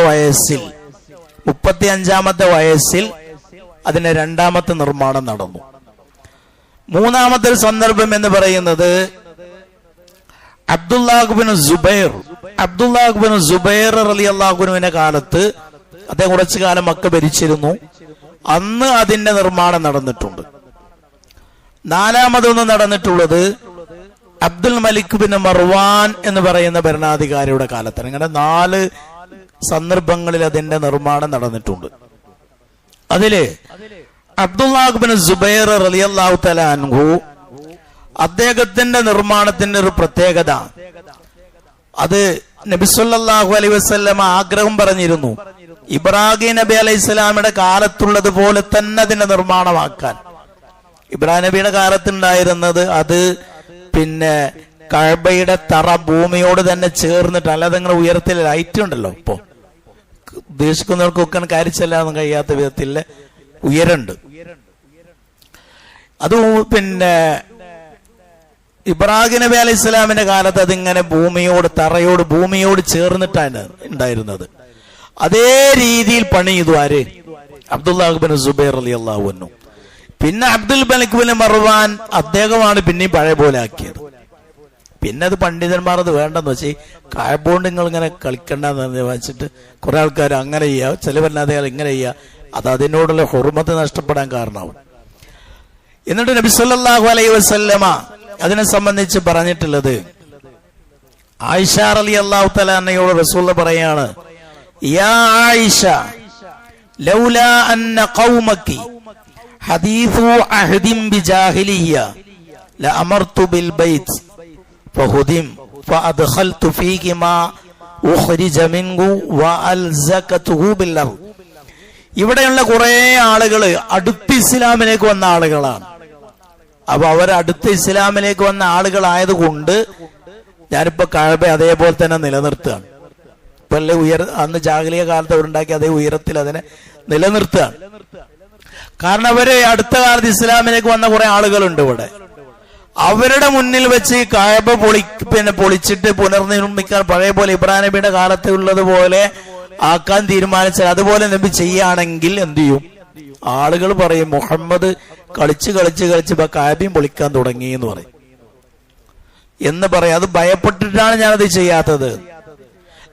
വയസ്സിൽ അതിന്റെ രണ്ടാമത്തെ നിർമ്മാണം നടന്നു. മൂന്നാമത്തെ സന്ദർഭം എന്ന് പറയുന്നത് അബ്ദുല്ലാഹ് ബിൻ സുബൈർ റളിയല്ലാഹു അൻഹുവിന്റെ കാലത്ത്, അദ്ദേഹം കുറച്ചു കാലം മക്ക ഭരിച്ചിരുന്നു. അന്ന് അതിന്റെ നിർമ്മാണം നടന്നിട്ടുണ്ട്. നാലാമതൊന്ന് നടന്നിട്ടുള്ളത് അബ്ദുൽ മലിക് ബിൻ മർവാൻ എന്ന് പറയുന്ന ഭരണാധികാരിയുടെ കാലത്താണ്. ഇങ്ങനെ 4 സന്ദർഭങ്ങളിൽ അതിന്റെ നിർമ്മാണം നടന്നിട്ടുണ്ട്. അതില് അബ്ദുല്ലാഹ് ബിൻ സുബൈർ റളിയല്ലാഹു തആല അൻഹു, അദ്ദേഹത്തിന്റെ നിർമ്മാണത്തിന്റെ ഒരു പ്രത്യേകത, അത് നബി സല്ലല്ലാഹു അലൈഹി വസല്ലം ആഗ്രഹം പറഞ്ഞിരുന്നു, ഇബ്രാഹിം നബി അലൈഹി സ്വലാമിയുടെ കാലത്തുള്ളത് പോലെ തന്നെ അതിന്റെ നിർമ്മാണമാക്കാൻ. ഇബ്രാഹിം നബിയുടെ കാലത്തുണ്ടായിരുന്നത് അത് പിന്നെ കഅബയുടെ തറ ഭൂമിയോട് തന്നെ ചേർന്നിട്ട്, അല്ലാതെ നിങ്ങൾ ഉയരത്തിൽ ലൈറ്റ് ഉണ്ടല്ലോ, ഇപ്പൊ ഉദ്ദേശിക്കുന്നവർക്കൊക്കെ കാര്യച്ചെല്ലാന്നും കഴിയാത്ത വിധത്തില് ഉയരണ്ട്. അത് പിന്നെ ഇബ്രാഹിം നബി അലൈഹി സ്വലാമിന്റെ കാലത്ത് അതിങ്ങനെ ഭൂമിയോട് ചേർന്നിട്ടാണ് ഉണ്ടായിരുന്നത്. അതേ രീതിയിൽ പണി ചെയ്തു ആര്? അബ്ദുല്ലാഹ് ബിൻ സുബൈർ റളിയല്ലാഹു അൻഹു. പിന്നെ അബ്ദുൽ മലിക് ബിൻ മർവാൻ, അദ്ദേഹമാണ് പിന്നെയും പഴയ പോലെ ആക്കിയത്. പിന്നെ അത് പണ്ഡിതന്മാർ അത് വേണ്ടെന്ന് വെച്ച് കഅബോണ്ട് നിങ്ങൾ ഇങ്ങനെ കളിക്കണ്ടെന്ന് വെച്ചിട്ട് കുറെ ആൾക്കാർ അങ്ങനെ ചെയ്യുക, ചിലവല്ലാതെ ഇങ്ങനെ ചെയ്യുക, അത് അതിനോടുള്ള ഹുർമത്ത് നഷ്ടപ്പെടാൻ കാരണമാവും. എന്നിട്ട് നബി സല്ലല്ലാഹു അലൈഹി വസല്ലമ അതിനെ സംബന്ധിച്ച് പറഞ്ഞിട്ടുള്ളത്, ആയിഷ റളിയല്ലാഹു തആല അൻഹയോട് റസൂൽ പറയാണ്, യാ ആയിഷ ലൗലാ അന്ന ഖൗമകി ഹദീഥു അഹദിൻ ബിജാഹിലിയ്യ ലഅമർതു ബിൽ ബൈത്ത് ഫഹുദിം ഫഅദ്ഖൽതു ഫീഹി മാ ഉഖ്രിജ മിൻഹു വഅൽസകതുഹു ബിൽ അർദ്. ഇവിടെയുള്ള കുറെ ആളുകൾ അടുത്ത ഇസ്ലാമിലേക്ക് വന്ന ആളുകളാണ്. അപ്പൊ അവരടുത്ത ഇസ്ലാമിലേക്ക് വന്ന ആളുകളായതുകൊണ്ട് ഞാനിപ്പോ കഅബ അതേപോലെ തന്നെ നിലനിർത്തുകയാണ്. ഇപ്പൊ അന്ന് ജാഹിലിയ കാലത്ത് അവരുണ്ടാക്കി അതേ ഉയരത്തിൽ അതിനെ നിലനിർത്തുകയാണ്. കാരണം അവര് അടുത്ത കാലത്ത് ഇസ്ലാമിലേക്ക് വന്ന കുറെ ആളുകളുണ്ട് ഇവിടെ. അവരുടെ മുന്നിൽ വെച്ച് ഈ കഅബ പൊളിച്ചിട്ട് പുനർനിർമ്മിക്കാൻ പഴയ പോലെ ഇബ്രാഹിം നബിയുടെ കാലത്ത് ഉള്ളതുപോലെ ആക്കാൻ തീരുമാനിച്ചാൽ, അതുപോലെ നബി ചെയ്യുകയാണെങ്കിൽ എന്ത് ചെയ്യും? ആളുകൾ പറയും മുഹമ്മദ് കളിച്ച് ഇപ്പൊ കഅബയും പൊളിക്കാൻ തുടങ്ങി എന്ന് പറയും. അത് ഭയപ്പെട്ടിട്ടാണ് ഞാനത് ചെയ്യാത്തത്.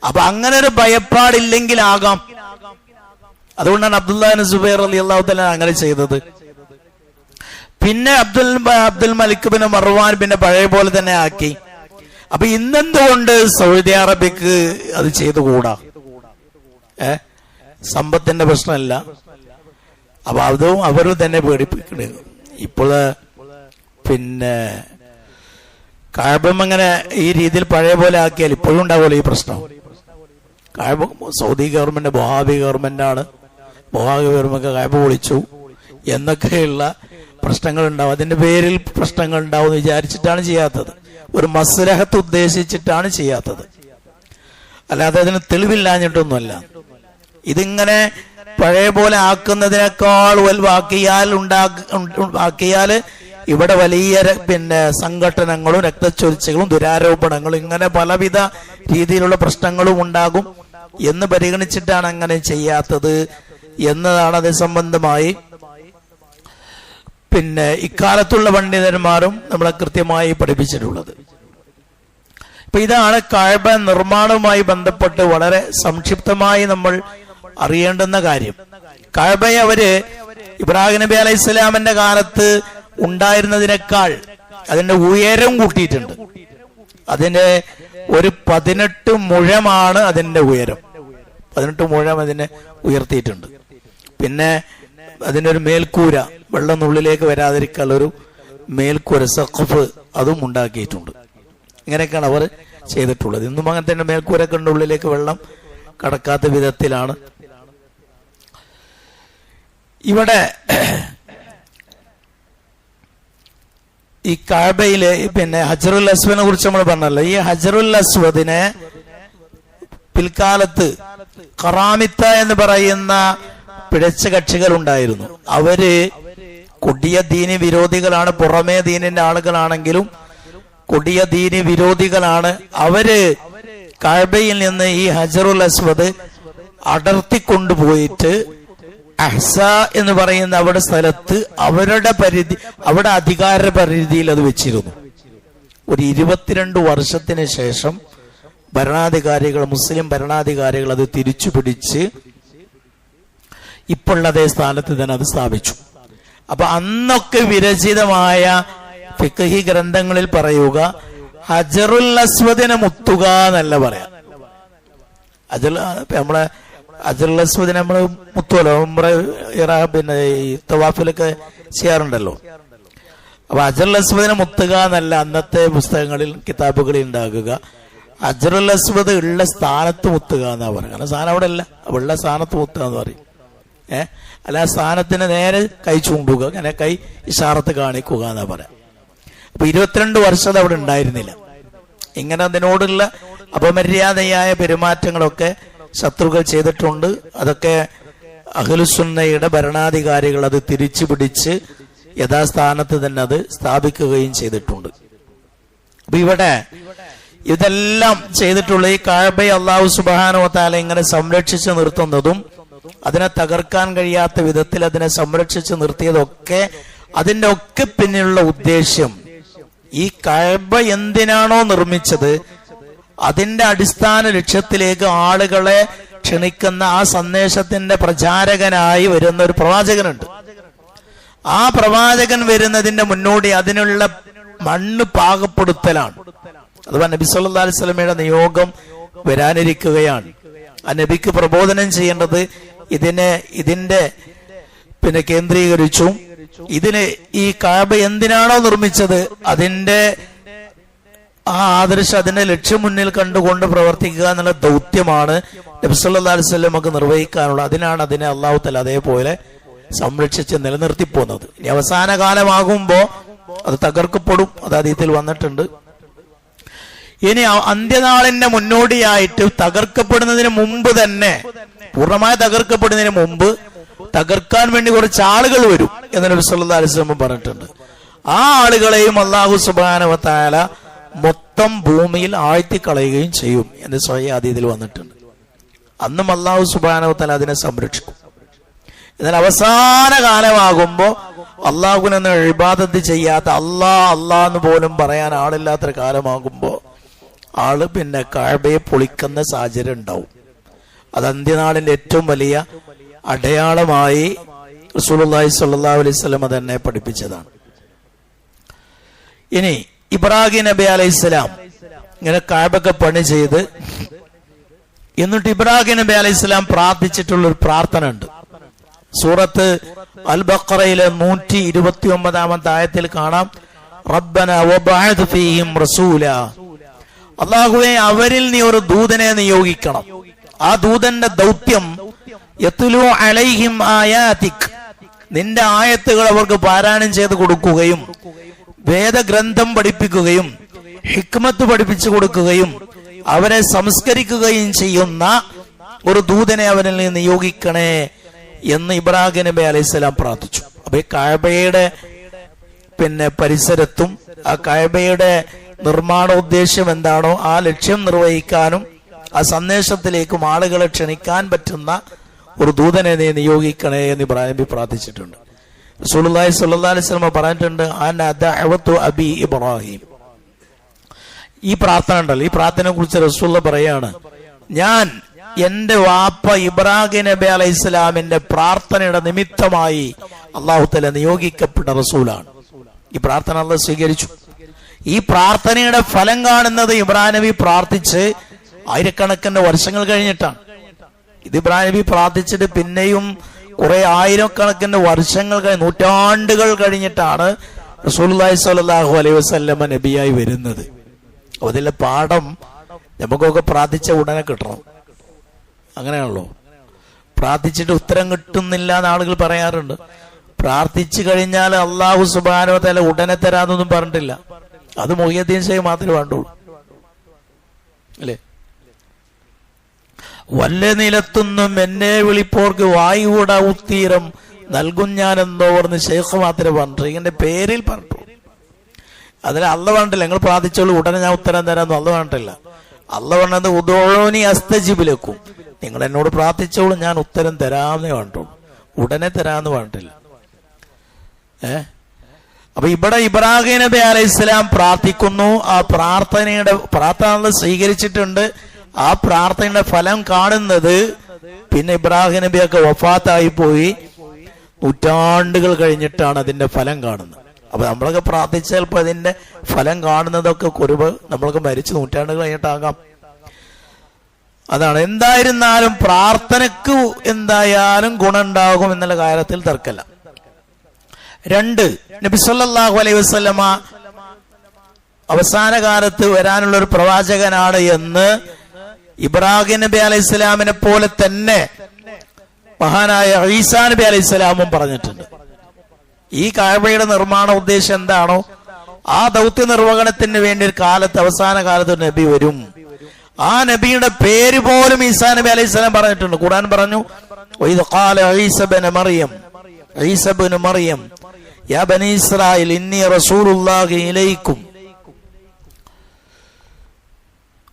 അപ്പൊ അങ്ങനെ ഒരു ഭയപ്പാടില്ലെങ്കിൽ ആകാം. അതുകൊണ്ടാണ് അബ്ദുല്ലാഹ് ബിൻ സുബൈർ റളിയല്ലാഹു തആല അങ്ങനെ ചെയ്തത്. പിന്നെ അബ്ദുൽ മലിക് ബിൻ മർവാൻ പിന്നെ പഴയ പോലെ തന്നെ ആക്കി. അപ്പൊ ഇന്നെന്തുകൊണ്ട് സൗദി അറേബ്യക്ക് അത് ചെയ്തുകൂടാ? സമ്പത്തിന്റെ പ്രശ്നമല്ല. അപ്പൊ അതും അവരും തന്നെ പേടിപ്പിക്കണേ. ഇപ്പോഴ് പിന്നെ കഅബം അങ്ങനെ ഈ രീതിയിൽ പഴയ പോലെ ആക്കിയാൽ ഇപ്പോഴും ഉണ്ടാവുമല്ലോ ഈ പ്രശ്നം. കഅബ സൗദി ഗവൺമെന്റ് വഹാബി ഗവൺമെന്റാണ്, വഹാബി ഗവൺമെന്റ് കഅബ പൊളിച്ചു എന്നൊക്കെയുള്ള പ്രശ്നങ്ങൾ ഉണ്ടാവും. അതിന്റെ പേരിൽ പ്രശ്നങ്ങൾ ഉണ്ടാവും എന്ന് വിചാരിച്ചിട്ടാണ് ചെയ്യാത്തത്. ഒരു മസ്ലഹത്ത് ഉദ്ദേശിച്ചിട്ടാണ് ചെയ്യാത്തത്, അല്ലാതെ അതിന് തെളിവില്ലാഞ്ഞിട്ടൊന്നുമല്ല. ഇതിങ്ങനെ പഴയ പോലെ ആക്കുന്നതിനേക്കാൾ ആക്കിയാൽ ഇവിടെ വലിയ പിന്നെ സംഘടനകളും രക്തച്ചൊരിച്ചകളും ദുരാരോപണങ്ങളും ഇങ്ങനെ പലവിധ രീതിയിലുള്ള പ്രശ്നങ്ങളും ഉണ്ടാകും എന്ന് പരിഗണിച്ചിട്ടാണ് അങ്ങനെ ചെയ്യാത്തത് എന്നതാണ് അത് സംബന്ധമായി പിന്നെ ഇക്കാലത്തുള്ള പണ്ഡിതന്മാരും നമ്മളെ കൃത്യമായി പഠിപ്പിച്ചിട്ടുള്ളത്. ഇപ്പൊ ഇതാണ് കഅബ നിർമ്മാണവുമായി ബന്ധപ്പെട്ട് വളരെ സംക്ഷിപ്തമായി നമ്മൾ അറിയേണ്ടുന്ന കാര്യം. കഅബയെ അവര് ഇബ്രാഹിം നബി അലൈഹി സ്വലാമിന്റെ കാലത്ത് ഉണ്ടായിരുന്നതിനേക്കാൾ അതിന്റെ ഉയരം കൂട്ടിയിട്ടുണ്ട്. അതിന്റെ ഒരു 18 മുഴമാണ് അതിന്റെ ഉയരം. 18 മുഴം അതിനെ ഉയർത്തിയിട്ടുണ്ട്. പിന്നെ അതിനൊരു മേൽക്കൂര, വെള്ളം ഉള്ളിലേക്ക് വരാതിരിക്കാനുള്ള ഒരു മേൽക്കൂര സഖഫ് അതും ഉണ്ടാക്കിയിട്ടുണ്ട്. ഇങ്ങനെയൊക്കെയാണ് അവർ ചെയ്തിട്ടുള്ളത്. ഇന്നും അങ്ങനെ തന്നെ മേൽക്കൂരൊക്കെ ഉണ്ട്, ഉള്ളിലേക്ക് വെള്ളം കടക്കാത്ത വിധത്തിലാണ്. ഇവിടെ ഈ കഅബയില് പിന്നെ ഹജറുൽ അസ്വദിനെ കുറിച്ച് നമ്മൾ പറഞ്ഞല്ലോ. ഈ ഹജറുൽ അസ്വദിനെ പിൽക്കാലത്ത് ഖറാമിത്ത എന്ന് പറയുന്ന പിഴച്ച കക്ഷികൾ ഉണ്ടായിരുന്നു. അവര് കൊടിയ ദീനി വിരോധികളാണ്. പുറമേ ദീനിന്റെ ആളുകളാണെങ്കിലും കൊടിയ ദീനി വിരോധികളാണ്. അവര് കഅബയിൽ നിന്ന് ഈ ഹജറുൽ അസ്വദ് അടർത്തിക്കൊണ്ടുപോയിട്ട് അഹ്സ എന്ന് പറയുന്ന അവിടെ സ്ഥലത്ത് അവരുടെ പരിധി, അവിടെ അധികാര പരിധിയിൽ അത് വെച്ചിരുന്നു. ഒരു 22 വർഷത്തിന് ശേഷം ഭരണാധികാരികൾ, മുസ്ലിം ഭരണാധികാരികൾ അത് തിരിച്ചു പിടിച്ച് ഇപ്പോൾ അതേ സ്ഥാനത്ത് തന്നെ അത് സ്ഥാപിച്ചു. അപ്പൊ അന്നൊക്കെ വിരചിതമായ ഫിഖ്ഹി ഗ്രന്ഥങ്ങളിൽ പറയുക ഹജറുൽ അസ്വദിനെ മുത്തുക എന്നല്ല പറയാം. നമ്മളെ ഹജറുൽ അസ്വദിനെ നമ്മള് മുത്തുവല്ലോ, പിന്നെ ഈ തവാഫിലൊക്കെ ചെയ്യാറുണ്ടല്ലോ. അപ്പൊ ഹജറുൽ അസ്വദിനെ മുത്തുക എന്നല്ല അന്നത്തെ പുസ്തകങ്ങളിൽ കിതാബുകളിൽ ഉണ്ടാകുക. ഹജറുൽ അസ്വദ് ഉള്ള സ്ഥാനത്ത് മുത്തുക എന്നാ പറയുക. കാരണം സ്ഥാനം അവിടെ അല്ല, ഉള്ള സ്ഥാനത്ത് മുത്തുക എന്ന് പറയും. അല്ല, സ്ഥാനത്തിന് നേരെ കൈ ചൂണ്ടുക, അങ്ങനെ കൈ ഇഷാറത്ത് കാണിക്കുക എന്നാ പറയാം. അപ്പൊ 22 വർഷം അത് അവിടെ ഉണ്ടായിരുന്നില്ല. ഇങ്ങനെ അതിനോടുള്ള അപമര്യാദയായ പെരുമാറ്റങ്ങളൊക്കെ ശത്രുക്കൾ ചെയ്തിട്ടുണ്ട്. അതൊക്കെ അഹ്ലുസുന്നയുടെ ഭരണാധികാരികൾ അത് തിരിച്ചു പിടിച്ച് യഥാസ്ഥാനത്ത് തന്നെ അത് സ്ഥാപിക്കുകയും ചെയ്തിട്ടുണ്ട്. അപ്പൊ ഇവിടെ ഇതെല്ലാം ചെയ്തിട്ടുള്ള ഈ കഅബയെ അല്ലാഹു സുബ്ഹാനഹു വ തആല ഇങ്ങനെ സംരക്ഷിച്ചു നിർത്തുന്നതും അതിനെ തകർക്കാൻ കഴിയാത്ത വിധത്തിൽ അതിനെ സംരക്ഷിച്ചു നിർത്തിയതൊക്കെ അതിന്റെ ഒക്കെ പിന്നിലുള്ള ഉദ്ദേശ്യം, ഈ കഅബ എന്തിനാണോ നിർമ്മിച്ചത് അതിന്റെ അടിസ്ഥാന ലക്ഷ്യത്തിലേക്ക് ആളുകളെ ക്ഷണിക്കുന്ന ആ സന്ദേശത്തിന്റെ പ്രചാരകനായി വരുന്ന ഒരു പ്രവാചകനുണ്ട്. ആ പ്രവാചകൻ വരുന്നതിന്റെ മുന്നോടി അതിനുള്ള മണ്ണ് പാകപ്പെടുത്തലാണ്. അഥവാ നബി സല്ലല്ലാഹു അലൈഹി വസല്ലമയുടെ നിയോഗം വരാനിരിക്കുകയാണ്. ആ നബിക്ക് പ്രബോധനം ചെയ്യേണ്ടത് ഇതിന്റെ പിന്നെ കേന്ദ്രീകരിച്ചും ഇതിന് ഈ കഅബ എന്തിനാണോ നിർമ്മിച്ചത് അതിന്റെ ആ ആദർശം, അതിന്റെ ലക്ഷ്യം മുന്നിൽ കണ്ടുകൊണ്ട് പ്രവർത്തിക്കുക എന്നുള്ള ദൗത്യമാണ് നബി സല്ലല്ലാഹു അലൈഹി വസല്ലമക്ക് നിർവഹിക്കാനുള്ളത്. അതിനാണ് അതിനെ അല്ലാഹു തആല അതേപോലെ സംരക്ഷിച്ച് നിലനിർത്തിപ്പോകുന്നത്. ഇനി അവസാന കാലമാകുമ്പോ അത് തകർക്കപ്പെടും. അത് ഹദീസിൽ വന്നിട്ടുണ്ട്. ഇനി അന്ത്യനാളിന്റെ മുന്നോടിയായിട്ട് തകർക്കപ്പെടുന്നതിന് മുമ്പ് തന്നെ, പൂർണ്ണമായി തകർക്കപ്പെടുന്നതിന് മുമ്പ് തകർക്കാൻ വേണ്ടി കുറച്ച് ആളുകൾ വരും എന്ന് നബി സല്ലല്ലാഹു അലൈഹി വസല്ലം പറഞ്ഞിട്ടുണ്ട്. ആ ആളുകളെയും അല്ലാഹു സുബ്ഹാനഹു വ തആല മൊത്തം ഭൂമിയിൽ ആഴ്ത്തിക്കളയുകയും ചെയ്യും എന്ന് സ്വഹീഹ് ഹദീസിൽ വന്നിട്ടുണ്ട്. അന്നും അല്ലാഹു സുബ്ഹാനഹു വ തആല അതിനെ സംരക്ഷിക്കും. എന്നാൽ അവസാന കാലമാകുമ്പോ അള്ളാഹുവിനൊന്നും ഇബാദത്ത് ചെയ്യാത്ത, അല്ലാ എന്ന് പോലും പറയാൻ ആളില്ലാത്തൊരു കാലമാകുമ്പോ ആള് പിന്നെ കഅബയെ പൊളിക്കുന്ന സാഹചര്യം ഉണ്ടാവും. അത് അന്ത്യനാളിന്റെ ഏറ്റവും വലിയ അടയാളമായി റസൂലുള്ളാഹി സ്വല്ലല്ലാഹു അലൈഹി വസല്ലം തന്നെ പഠിപ്പിച്ചതാണ്. ഇനി ഇബ്രാഹിം നബി അലൈഹിസ്സലാം ഇങ്ങനെ കഅബയൊക്കെ പണി ചെയ്ത് എന്നിട്ട് ഇബ്രാഹിം നബി അലൈഹിസ്സലാം പ്രാർത്ഥിച്ചിട്ടുള്ള ഒരു പ്രാർത്ഥന ഉണ്ട്. സൂറത്ത് അൽ ബഖറയിലെ 129 ആയത്തിൽ കാണാം, റബ്ബന വബഅദ് ഫീഹിം റസൂല, അല്ലാഹുവേ അവരിൽ നീ ഒരു ദൂതനെ നിയോഗിക്കണം. ആ ദൂതന്റെ ദൗത്യം യത്ലു അലൈഹിം ആയാതിക്, നിന്റെ ആയത്തുകൾ അവർക്ക് പാരായണം ചെയ്ത് കൊടുക്കുകയും വേദഗ്രന്ഥം പഠിപ്പിക്കുകയും ഹിക്മത്ത് പഠിപ്പിച്ചു കൊടുക്കുകയും അവരെ സംസ്കരിക്കുകയും ചെയ്യുന്ന ഒരു ദൂതനെ അവരിൽ നിന്ന് നിയോഗിക്കണേ എന്ന് ഇബ്രാഹിം നബി അലൈഹിസ്സലാം പ്രാർത്ഥിച്ചു. അപ്പൊ ഈ കഅബയുടെ പരിസരത്തും ആ കഅബയുടെ നിർമ്മാണോദ്ദേശ്യം എന്താണോ ആ ലക്ഷ്യം നിർവഹിക്കാനും ആ സന്ദേശത്തിലേക്കും ആളുകളെ ക്ഷണിക്കാൻ പറ്റുന്ന ഒരു ദൂതനെ നീ നിയോഗിക്കണേ എന്ന് ഇബ്രാഹിം നബി പ്രാർത്ഥിച്ചിട്ടുണ്ട്. റസൂലുള്ളാഹി സ്വല്ലല്ലാഹു അലൈഹി വസല്ലം പറഞ്ഞിട്ടുണ്ട്, അന ദഅവതു അബി ഇബ്രാഹിം. ഈ പ്രാർത്ഥന ഉണ്ടല്ലോ, ഈ പ്രാർത്ഥനയെ കുറിച്ച് റസൂലുള്ള പറയാണ്, ഞാൻ എന്റെ വാപ്പ ഇബ്രാഹിം നബി അലൈഹിസ്സലാമിന്റെ പ്രാർത്ഥനയുടെ നിമിത്തമായി അല്ലാഹു തആല നിയോഗിക്കപ്പെട്ട റസൂലാണ്. ഈ പ്രാർത്ഥന അല്ലാഹു സ്വീകരിച്ചു. ഈ പ്രാർത്ഥനയുടെ ഫലം കാണുന്നത് ഇബ്രാഹിം നബി പ്രാർത്ഥിച്ച് ആയിരക്കണക്കിന് വർഷങ്ങൾ കഴിഞ്ഞിട്ടാണ്. ഇത് ഇബ്രാഹിം നബി പ്രാർത്ഥിച്ചിട്ട് പിന്നെയും കുറെ ആയിരക്കണക്കിന് വർഷങ്ങൾ നൂറ്റാണ്ടുകൾ കഴിഞ്ഞിട്ടാണ് റസൂലുള്ളാഹി സ്വല്ലല്ലാഹു അലൈഹി വസല്ലം നബിയായി വരുന്നത്. അതിലെ പാഠം നമുക്കൊക്കെ പ്രാർത്ഥിച്ച ഉടനെ കിട്ടണം. അങ്ങനെയാണല്ലോ, പ്രാർത്ഥിച്ചിട്ട് ഉത്തരം കിട്ടുന്നില്ല എന്ന് ആളുകൾ പറയാറുണ്ട്. പ്രാർത്ഥിച്ചു കഴിഞ്ഞാൽ അല്ലാഹു സുബ്ഹാനഹു വ തആല ഉടനെ തരാന്നൊന്നും പറഞ്ഞിട്ടില്ല. അത് മുഹിയുദ്ദീൻ ഷെയ്ഖ് മാത്രമേ വേണ്ടുള്ളൂ, അല്ലേ? വല്ല നിലത്തുനിന്നും എന്നെ വിളിപ്പോർക്ക് വായുകൂട ഉത്തീരം നൽകും ഞാൻ എന്തോ പറഞ്ഞ് ഷെയ്ഖ് മാത്രമേ പറഞ്ഞു. ഇങ്ങനെ പേരിൽ പറഞ്ഞു. അതിൽ അല്ല പറഞ്ഞിട്ടില്ല നിങ്ങൾ പ്രാർത്ഥിച്ചോളൂ ഉടനെ ഞാൻ ഉത്തരം തരാമെന്ന് അല്ല പറഞ്ഞിട്ടില്ല. അല്ല പറഞ്ഞത് ഉദോനി അസ്തജിബിലേക്കും, നിങ്ങൾ എന്നോട് പ്രാർത്ഥിച്ചോളൂ ഞാൻ ഉത്തരം തരാമെന്നേ പറഞ്ഞിട്ടുള്ളൂ, ഉടനെ തരാമെന്ന് പറഞ്ഞിട്ടില്ല. അപ്പൊ ഇവിടെ ഇബ്രാഹിം നബി അലൈഹിസ്സലാം പ്രാർത്ഥിക്കുന്നു. ആ പ്രാർത്ഥന സ്വീകരിച്ചിട്ടുണ്ട്. ആ പ്രാർത്ഥനയുടെ ഫലം കാണുന്നത് പിന്നെ ഇബ്രാഹിം നബിയൊക്കെ വഫാത്തായി പോയി നൂറ്റാണ്ടുകൾ കഴിഞ്ഞിട്ടാണ് അതിന്റെ ഫലം കാണുന്നത്. അപ്പൊ നമ്മളൊക്കെ പ്രാർത്ഥിച്ചാൽ ഇപ്പൊ അതിന്റെ ഫലം കാണുന്നതൊക്കെ കുരുവ് നമ്മളൊക്കെ മരിച്ച് നൂറ്റാണ്ടുകൾ കഴിഞ്ഞിട്ടാകാം. അതാണ്. എന്തായിരുന്നാലും പ്രാർത്ഥനക്ക് എന്തായാലും ഗുണമുണ്ടാകും എന്നുള്ള കാര്യത്തിൽ തർക്കമില്ല. 2, നബി സല്ലല്ലാഹു അലൈഹി വസല്ലമ അവസാന കാലത്ത് വരാനുള്ള ഒരു പ്രവാചകനാണ് എന്ന് ഇബ്രാഹിം നബി അലൈഹിസ്സലാമിനെ പോലെ തന്നെ മഹാനായ ഈസാ നബി അലൈഹിസ്സലാമും പറഞ്ഞിട്ടുണ്ട്. ഈ കഅബയുടെ നിർമ്മാണ ഉദ്ദേശം എന്താണോ ആ ദൗത്യ നിർവഹണത്തിന് വേണ്ടി ഒരു കാലത്ത് അവസാന കാലത്ത് ഒരു നബി വരും. ആ നബിയുടെ പേര് പോലും ഈസാ നബി അലൈഹിസ്സലാം പറഞ്ഞിട്ടുണ്ട്. ഖുർആൻ പറഞ്ഞു, വഇദ് ഖാല ഈസ ഇബ്നു മറിയം യാ ബനി ഇസ്രായീൽ ഇന്നി റസൂലുള്ളാഹി ഇലൈക്കും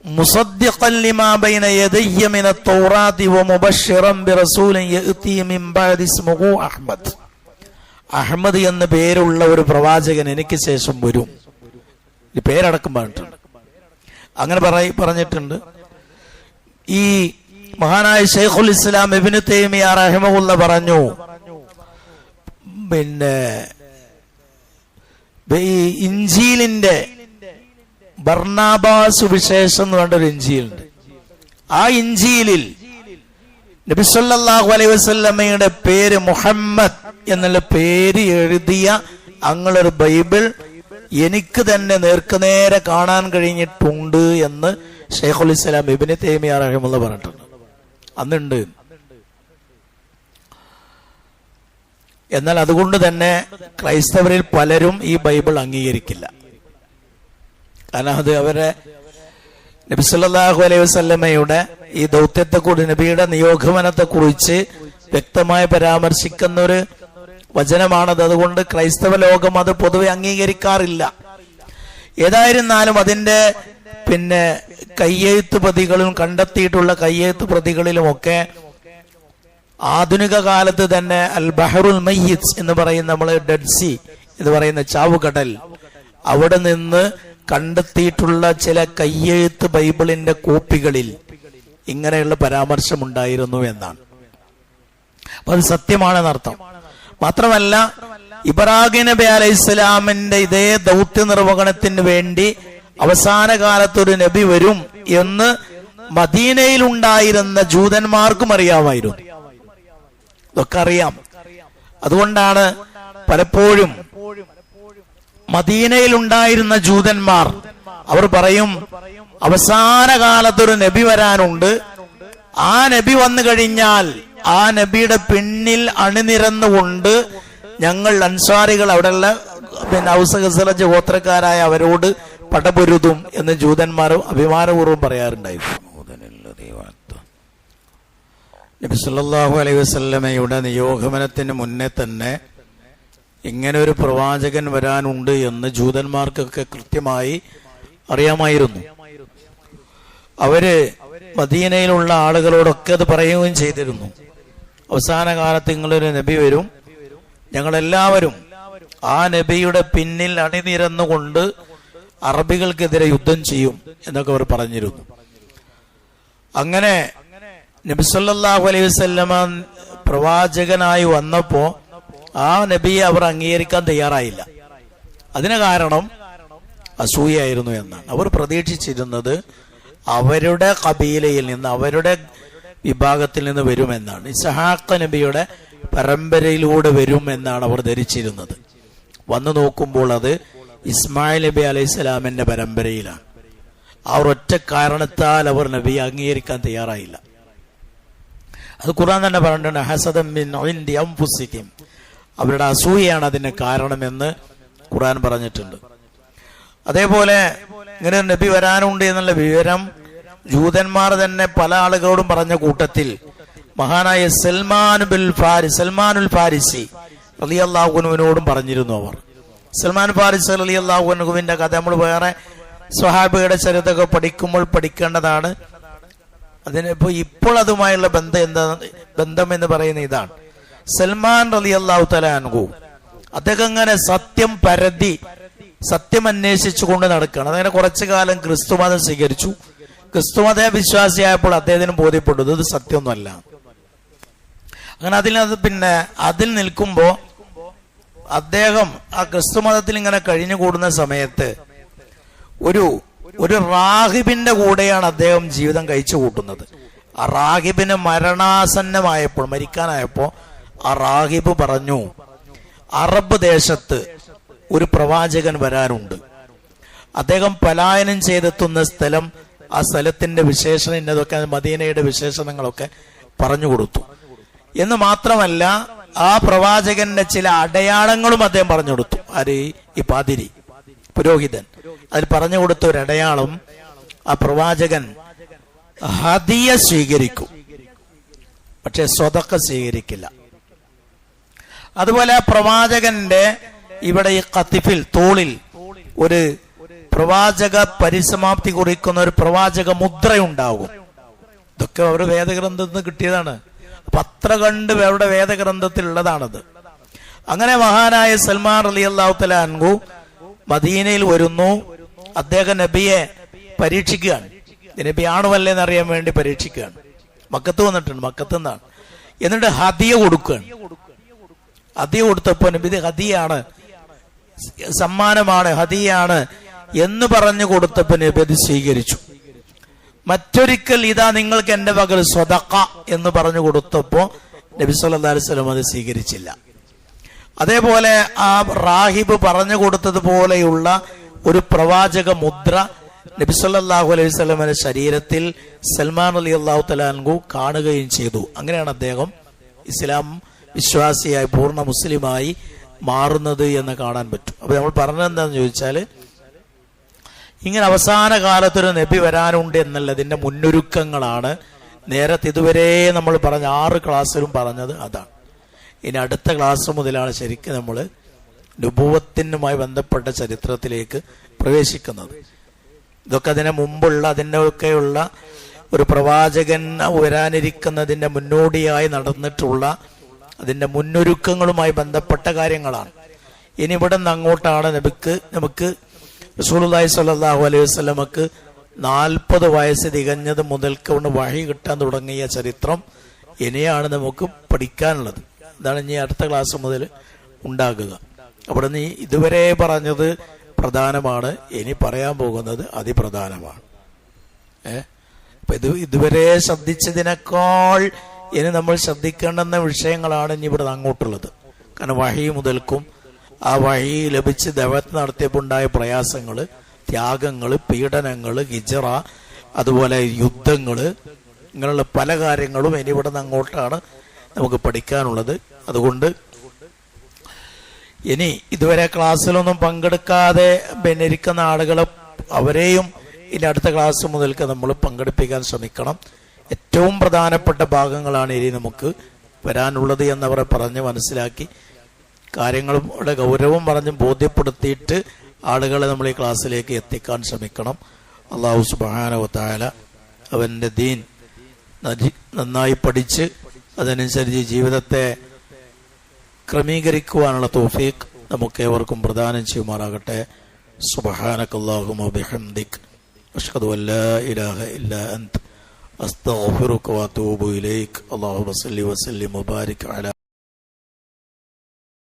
മുസദ്ദിഖൻ ലിമാ ബൈന യദയ്യ മിനത് തൗറാത്തി വമുബശ്ശിറൻ ബിറസൂലിൻ യഅതി മിൻ ബഅദി ഇസ്മുഹു അഹ്മദ്. അഹ്മദ് എന്ന പേരുള്ള ഒരു പ്രവാചകൻ എനിക്ക് ശേഷം വരും. ഈ പേരടക്കം പറഞ്ഞിട്ടുണ്ട്. അങ്ങനെ പറഞ്ഞിട്ടുണ്ട്. ഈ മഹാനായ ശൈഖുൽ ഇസ്ലാം ഇബ്നു തൈമിയ്യ റഹിമഹുല്ല പറഞ്ഞു, ഈ ഇഞ്ചീലിന്റെ ബർണാബാസ് സുവിശേഷം എന്ന് പറഞ്ഞൊരു ഇഞ്ചീലുണ്ട്. ആ ഇഞ്ചീലിൽ നബി സല്ലല്ലാഹു അലൈഹി വസല്ലമയുടെ പേര് മുഹമ്മദ് എന്നുള്ള പേര് എഴുതിയ അങ്ങനൊരു ബൈബിൾ എനിക്ക് തന്നെ നേർക്കുനേരെ കാണാൻ കഴിഞ്ഞിട്ടുണ്ട് എന്ന് ശൈഖുൽ ഇസ്ലാം ഇബ്നു തൈമിയ്യ റഹിമഹുല്ലാഹ് പറഞ്ഞിട്ടുണ്ട്. അന്നുണ്ട്. എന്നാൽ അതുകൊണ്ട് തന്നെ ക്രൈസ്തവരിൽ പലരും ഈ ബൈബിൾ അംഗീകരിക്കില്ല. കാരണം അത് അവരെ നബി സല്ലല്ലാഹു അലൈഹി വസല്ലമയുടെ ഈ ദൗത്യത്തെക്കുറിച്ച് നബിയുടെ നിയോഗമനത്തെക്കുറിച്ച് വ്യക്തമായി പരാമർശിക്കുന്ന ഒരു വചനമാണത്. അതുകൊണ്ട് ക്രൈസ്തവ ലോകം അത് പൊതുവെ അംഗീകരിക്കാറില്ല. ഏതായിരുന്നാലും അതിന്റെ കയ്യെഴുത്ത് പ്രതികളും കണ്ടെത്തിയിട്ടുള്ള കയ്യെഴുത്ത് പ്രതികളിലുമൊക്കെ ആധുനിക കാലത്ത് തന്നെ അൽ ബഹറുൽ മയ്യിത്ത് എന്ന് പറയുന്ന നമ്മള് ഡെഡ് സീ എന്ന് പറയുന്ന ചാവുകടൽ, അവിടെ നിന്ന് കണ്ടെത്തിയിട്ടുള്ള ചില കയ്യെഴുത്ത് ബൈബിളിന്റെ കോപ്പികളിൽ ഇങ്ങനെയുള്ള പരാമർശം ഉണ്ടായിരുന്നു എന്നാണ്. അപ്പൊ അത് സത്യമാണെന്നർത്ഥം. മാത്രമല്ല ഇബ്രാഹിം നബി അലൈഹി സ്വലാമിന്റെ ഇതേ ദൗത്യ നിർവഹണത്തിന് വേണ്ടി അവസാന കാലത്തൊരു നബി വരും എന്ന് മദീനയിൽ ഉണ്ടായിരുന്ന ജൂതന്മാർക്കും അറിയാമായിരുന്നു. ഇതൊക്കെ അറിയാം. അതുകൊണ്ടാണ് പലപ്പോഴും മദീനയിൽ ഉണ്ടായിരുന്ന ജൂതന്മാർ അവർ പറയും, അവസാന കാലത്തൊരു നബി വരാനുണ്ട്, ആ നബി വന്നു കഴിഞ്ഞാൽ ആ നബിയുടെ പിന്നിൽ അണിനിരന്നുകൊണ്ട് ഞങ്ങൾ അൻസാരികൾ അവിടെയുള്ള ഔസ് ഖസറജ് ഗോത്രക്കാരായ അവരോട് പടപൊരുതും എന്ന് ജൂതന്മാരും അഭിമാനപൂർവ്വം പറയാറുണ്ടായിരുന്നു. നബി സല്ലല്ലാഹു അലൈഹി വസല്ലമയുടെ നിയോഗമനത്തിന് മുന്നേ തന്നെ ഇങ്ങനെ ഒരു പ്രവാചകൻ വരാനുണ്ട് എന്ന് ജൂതന്മാർക്കൊക്കെ കൃത്യമായി അറിയാമായിരുന്നു. അവര് മദീനയിലുള്ള ആളുകളോടൊക്കെ അത് പറയുകയും ചെയ്തിരുന്നു. അവസാന കാലത്ത് നിങ്ങളൊരു നബി വരും, ഞങ്ങളെല്ലാവരും ആ നബിയുടെ പിന്നിൽ അണിനിരന്നുകൊണ്ട് അറബികൾക്കെതിരെ യുദ്ധം ചെയ്യും എന്നൊക്കെ അവർ പറഞ്ഞിരുന്നു. അങ്ങനെ നബി സല്ലല്ലാഹു അലൈഹി വസല്ലമ പ്രവാചകനായി വന്നപ്പോ ആ നബിയെ അവർ അംഗീകരിക്കാൻ തയ്യാറായില്ല. അതിന് കാരണം അസൂയായിരുന്നു എന്നാണ്. അവർ പ്രതീക്ഷിച്ചിരുന്നത് അവരുടെ കബീലയിൽ നിന്ന്, അവരുടെ വിഭാഗത്തിൽ നിന്ന് വരുമെന്നാണ്. ഇസ്ഹാഖ് നബിയുടെ പരമ്പരയിലൂടെ വരും എന്നാണ് അവർ ധരിച്ചിരുന്നത്. വന്നു നോക്കുമ്പോൾ അത് ഇസ്മായിൽ നബി അലൈഹി സ്വലാമിന്റെ പരമ്പരയിലാണ്. ആ ഒരൊറ്റ കാരണത്താൽ അവർ നബിയെ അംഗീകരിക്കാൻ തയ്യാറായില്ല. അത് ഖുർആൻ തന്നെ പറഞ്ഞിട്ടുണ്ട്, ഹസദൻ മിൻ ഇൻദി അൻഫുസിഹിം, അവരുടെ അസൂയയാണ് അതിന് കാരണമെന്ന് ഖുർആൻ പറഞ്ഞിട്ടുണ്ട്. അതേപോലെ ഇങ്ങനെ നബി വരാനുണ്ട് എന്നുള്ള വിവരം ജൂതന്മാർ തന്നെ പല ആളുകളോടും പറഞ്ഞ കൂട്ടത്തിൽ മഹാനായ സൽമാനുൽ ഫാരിസി റളിയല്ലാഹു അൻഹുവിനോടും പറഞ്ഞിരുന്നു. അവർ സൽമാൻ ഫാരിസി റളിയല്ലാഹു അൻഹുവിന്റെ കഥ നമ്മൾ വേറെ സ്വഹാബിയുടെ ചരിത്രമൊക്കെ പഠിക്കുമ്പോൾ പഠിക്കേണ്ടതാണ്. അതിനിപ്പോ ഇപ്പോൾ അതുമായുള്ള ബന്ധം എന്ന് പറയുന്ന ഇതാണ്. സൽമാൻ റളിയല്ലാഹു തആല അൻഹു അദ്ദേഹം ഇങ്ങനെ സത്യം അന്വേഷിച്ചു കൊണ്ട് നടക്കുകയാണ്. അതങ്ങനെ കുറച്ചു കാലം ക്രിസ്തുമതം സ്വീകരിച്ചു. ക്രിസ്തുമത വിശ്വാസിയായപ്പോൾ അദ്ദേഹത്തിന് ബോധ്യപ്പെട്ടു ഇത് സത്യമൊന്നുമല്ല. അങ്ങനെ അതിൽ നിൽക്കുമ്പോ അദ്ദേഹം ആ ക്രിസ്തുമതത്തിൽ ഇങ്ങനെ കഴിഞ്ഞുകൂടുന്ന സമയത്ത് ഒരു റാഹിബിന്റെ കൂടെയാണ് അദ്ദേഹം ജീവിതം കഴിച്ചു കൂട്ടുന്നത്. ആ റാഹിബിന് മരിക്കാനായപ്പോ ആ റാഹിബ് പറഞ്ഞു, അറബ് ദേശത്ത് ഒരു പ്രവാചകൻ വരാനുണ്ട്, അദ്ദേഹം പലായനം ചെയ്തെത്തുന്ന സ്ഥലം, ആ സ്ഥലത്തിന്റെ വിശേഷണം ഇന്നതൊക്കെ, മദീനയുടെ വിശേഷണങ്ങളൊക്കെ പറഞ്ഞു കൊടുത്തു. എന്ന് മാത്രമല്ല ആ പ്രവാചകന്റെ ചില അടയാളങ്ങളും അദ്ദേഹം പറഞ്ഞു കൊടുത്തു. ആര്? ഈ പാതിരി പുരോഹിതൻ. അതിൽ പറഞ്ഞു കൊടുത്ത ഒരു അടയാളം, ആ പ്രവാചകൻ ഹദിയ സ്വീകരിക്കും, പക്ഷെ സ്വതക്ക സ്വീകരിക്കില്ല. അതുപോലെ ആ പ്രവാചകന്റെ ഇവിടെ ഈ ഖത്തിഫിൽ, തോളിൽ ഒരു പ്രവാചക പരിസമാപ്തി കുറിക്കുന്ന ഒരു പ്രവാചക മുദ്രയുണ്ടാകും. ഇതൊക്കെ അവരുടെ വേദഗ്രന്ഥത്തിൽ നിന്ന് കിട്ടിയതാണ്. പത്ര കണ്ട് അവരുടെ വേദഗ്രന്ഥത്തിൽ ഉള്ളതാണത്. അങ്ങനെ മഹാനായ സൽമാൻ റളിയല്ലാഹു തആല അൻഹു മദീനയിൽ വരുന്നു. അദ്ദേഹം നബിയെ പരീക്ഷിക്കുകയാണ്. നബി ആണുമല്ലേന്ന് അറിയാൻ വേണ്ടി പരീക്ഷിക്കുകയാണ്. മക്കത്ത് വന്നിട്ടുണ്ട്, മക്കത്ത് നിന്നാണ്. എന്നിട്ട് ഹദിയ കൊടുക്കുകയാണ്. ഹദിയ കൊടുത്തപ്പോ നബി ഹദിയാണ്, സമ്മാനമാണ്, ഹദിയാണ് എന്ന് പറഞ്ഞു കൊടുത്തപ്പോ നബി അത് സ്വീകരിച്ചു. മറ്റൊരിക്കൽ ഇതാ നിങ്ങൾക്ക് എന്റെ പകൽ സ്വതക്ക എന്ന് പറഞ്ഞു കൊടുത്തപ്പോ നബി സല്ലല്ലാഹു അലൈഹി വസല്ലം അത് സ്വീകരിച്ചില്ല. അതേപോലെ ആ റാഹിബ് പറഞ്ഞു കൊടുത്തതുപോലെയുള്ള ഒരു പ്രവാചക മുദ്ര നബി സല്ലല്ലാഹു അലൈഹി വസല്ലമയുടെ ശരീരത്തിൽ സൽമാൻ റളിയല്ലാഹു തആല അൻഹു കാണുകയും ചെയ്തു. അങ്ങനെയാണ് അദ്ദേഹം ഇസ്ലാം വിശ്വാസിയായി, പൂർണ്ണ മുസ്ലിമായി മാറുന്നത് എന്ന് കാണാൻ പറ്റും. അപ്പൊ നമ്മൾ പറഞ്ഞത് എന്താണെന്ന് ചോദിച്ചാൽ, ഇങ്ങനെ അവസാന കാലത്തൊരു നബി വരാനുണ്ട് എന്നുള്ളതിന്റെ മുന്നൊരുക്കങ്ങളാണ് നേരത്തെ ഇതുവരെ നമ്മൾ പറഞ്ഞ 6 ക്ലാസ്സിലും പറഞ്ഞത് അതാണ്. ഇനി അടുത്ത ക്ലാസ് മുതലാണ് ശരിക്കും നമ്മൾ നുബുവത്തിനുമായി ബന്ധപ്പെട്ട ചരിത്രത്തിലേക്ക് പ്രവേശിക്കുന്നത്. ഇതൊക്കെ അതിന് മുമ്പുള്ള, അതിൻ്റെയൊക്കെയുള്ള ഒരു പ്രവാചകൻ വരാനിരിക്കുന്നതിന്റെ മുന്നോടിയായി നടന്നിട്ടുള്ള അതിന്റെ മുന്നൊരുക്കങ്ങളുമായി ബന്ധപ്പെട്ട കാര്യങ്ങളാണ്. ഇനി ഇവിടെ നിന്ന് അങ്ങോട്ടാണ് നമുക്ക് റസൂലുള്ളാഹി സ്വല്ലല്ലാഹു അലൈഹി വസല്ലമക്ക് 40 വയസ്സ് തികഞ്ഞത് മുതൽക്ക് കൊണ്ട് വഹി കിട്ടാൻ തുടങ്ങിയ ചരിത്രം ഇനിയാണ് നമുക്ക് പഠിക്കാനുള്ളത്. അതാണ് ഇനി അടുത്ത ക്ലാസ് മുതൽ ഉണ്ടാകുക. അവിടെ നീ ഇതുവരെ പറഞ്ഞത് പ്രധാനമാണ്, ഇനി പറയാൻ പോകുന്നത് അതിപ്രധാനമാണ്. അപ്പൊ ഇതുവരെ ശ്രദ്ധിച്ചതിനേക്കാൾ ഇനി നമ്മൾ ശ്രദ്ധിക്കേണ്ടുന്ന വിഷയങ്ങളാണ് ഇനി ഇവിടെ അങ്ങോട്ടുള്ളത്. കാരണം വഹി മുതൽക്കും ആ വഹി ലഭിച്ച് ദഅവത്ത് നടത്തിയപ്പോൾ ഉണ്ടായ പ്രയാസങ്ങള്, ത്യാഗങ്ങള്, പീഡനങ്ങള്, ഹിജ്റ, അതുപോലെ യുദ്ധങ്ങള്, ഇങ്ങനെയുള്ള പല കാര്യങ്ങളും ഇനി ഇവിടെ നിന്ന് അങ്ങോട്ടാണ് നമുക്ക് പഠിക്കാനുള്ളത്. അതുകൊണ്ട് ഇനി ഇതുവരെ ക്ലാസ്സിലൊന്നും പങ്കെടുക്കാതെ ഇരിക്കുന്ന ആളുകളെ അവരെയും ഇനി അടുത്ത ക്ലാസ് മുതൽക്ക് നമ്മൾ പങ്കെടുപ്പിക്കാൻ ശ്രമിക്കണം. ഏറ്റവും പ്രധാനപ്പെട്ട ഭാഗങ്ങളാണ് ഇനി നമുക്ക് വരാനുള്ളത് എന്നവരെ പറഞ്ഞ് മനസ്സിലാക്കി കാര്യങ്ങളുടെ ഗൗരവം പറഞ്ഞ് ബോധ്യപ്പെടുത്തിയിട്ട് ആളുകളെ നമ്മൾ ഈ ക്ലാസ്സിലേക്ക് എത്തിക്കാൻ ശ്രമിക്കണം. അല്ലാഹു സുബ്ഹാനഹു വ തആല അവൻ്റെ ദീൻ നന്നായി പഠിച്ച് അതനുസരിച്ച് ജീവിതത്തെ ക്രമീകരിക്കുവാനുള്ള തൗഫീഖ് നമുക്കേവർക്കും പ്രദാനം ചെയ്യുമാറാകട്ടെ. സുബ്ഹാനകല്ലാഹുമ്മ ബിഹംദിക് അഷ്ഹദു അല്ലാ ഇലാഹ ഇല്ലാ അൻത അസ്തഗ്ഫിറുക വഅതൂബു ഇലൈക്. അല്ലാഹുമ്മ സ്വല്ലി വസല്ലിം വബാരിക് അലാ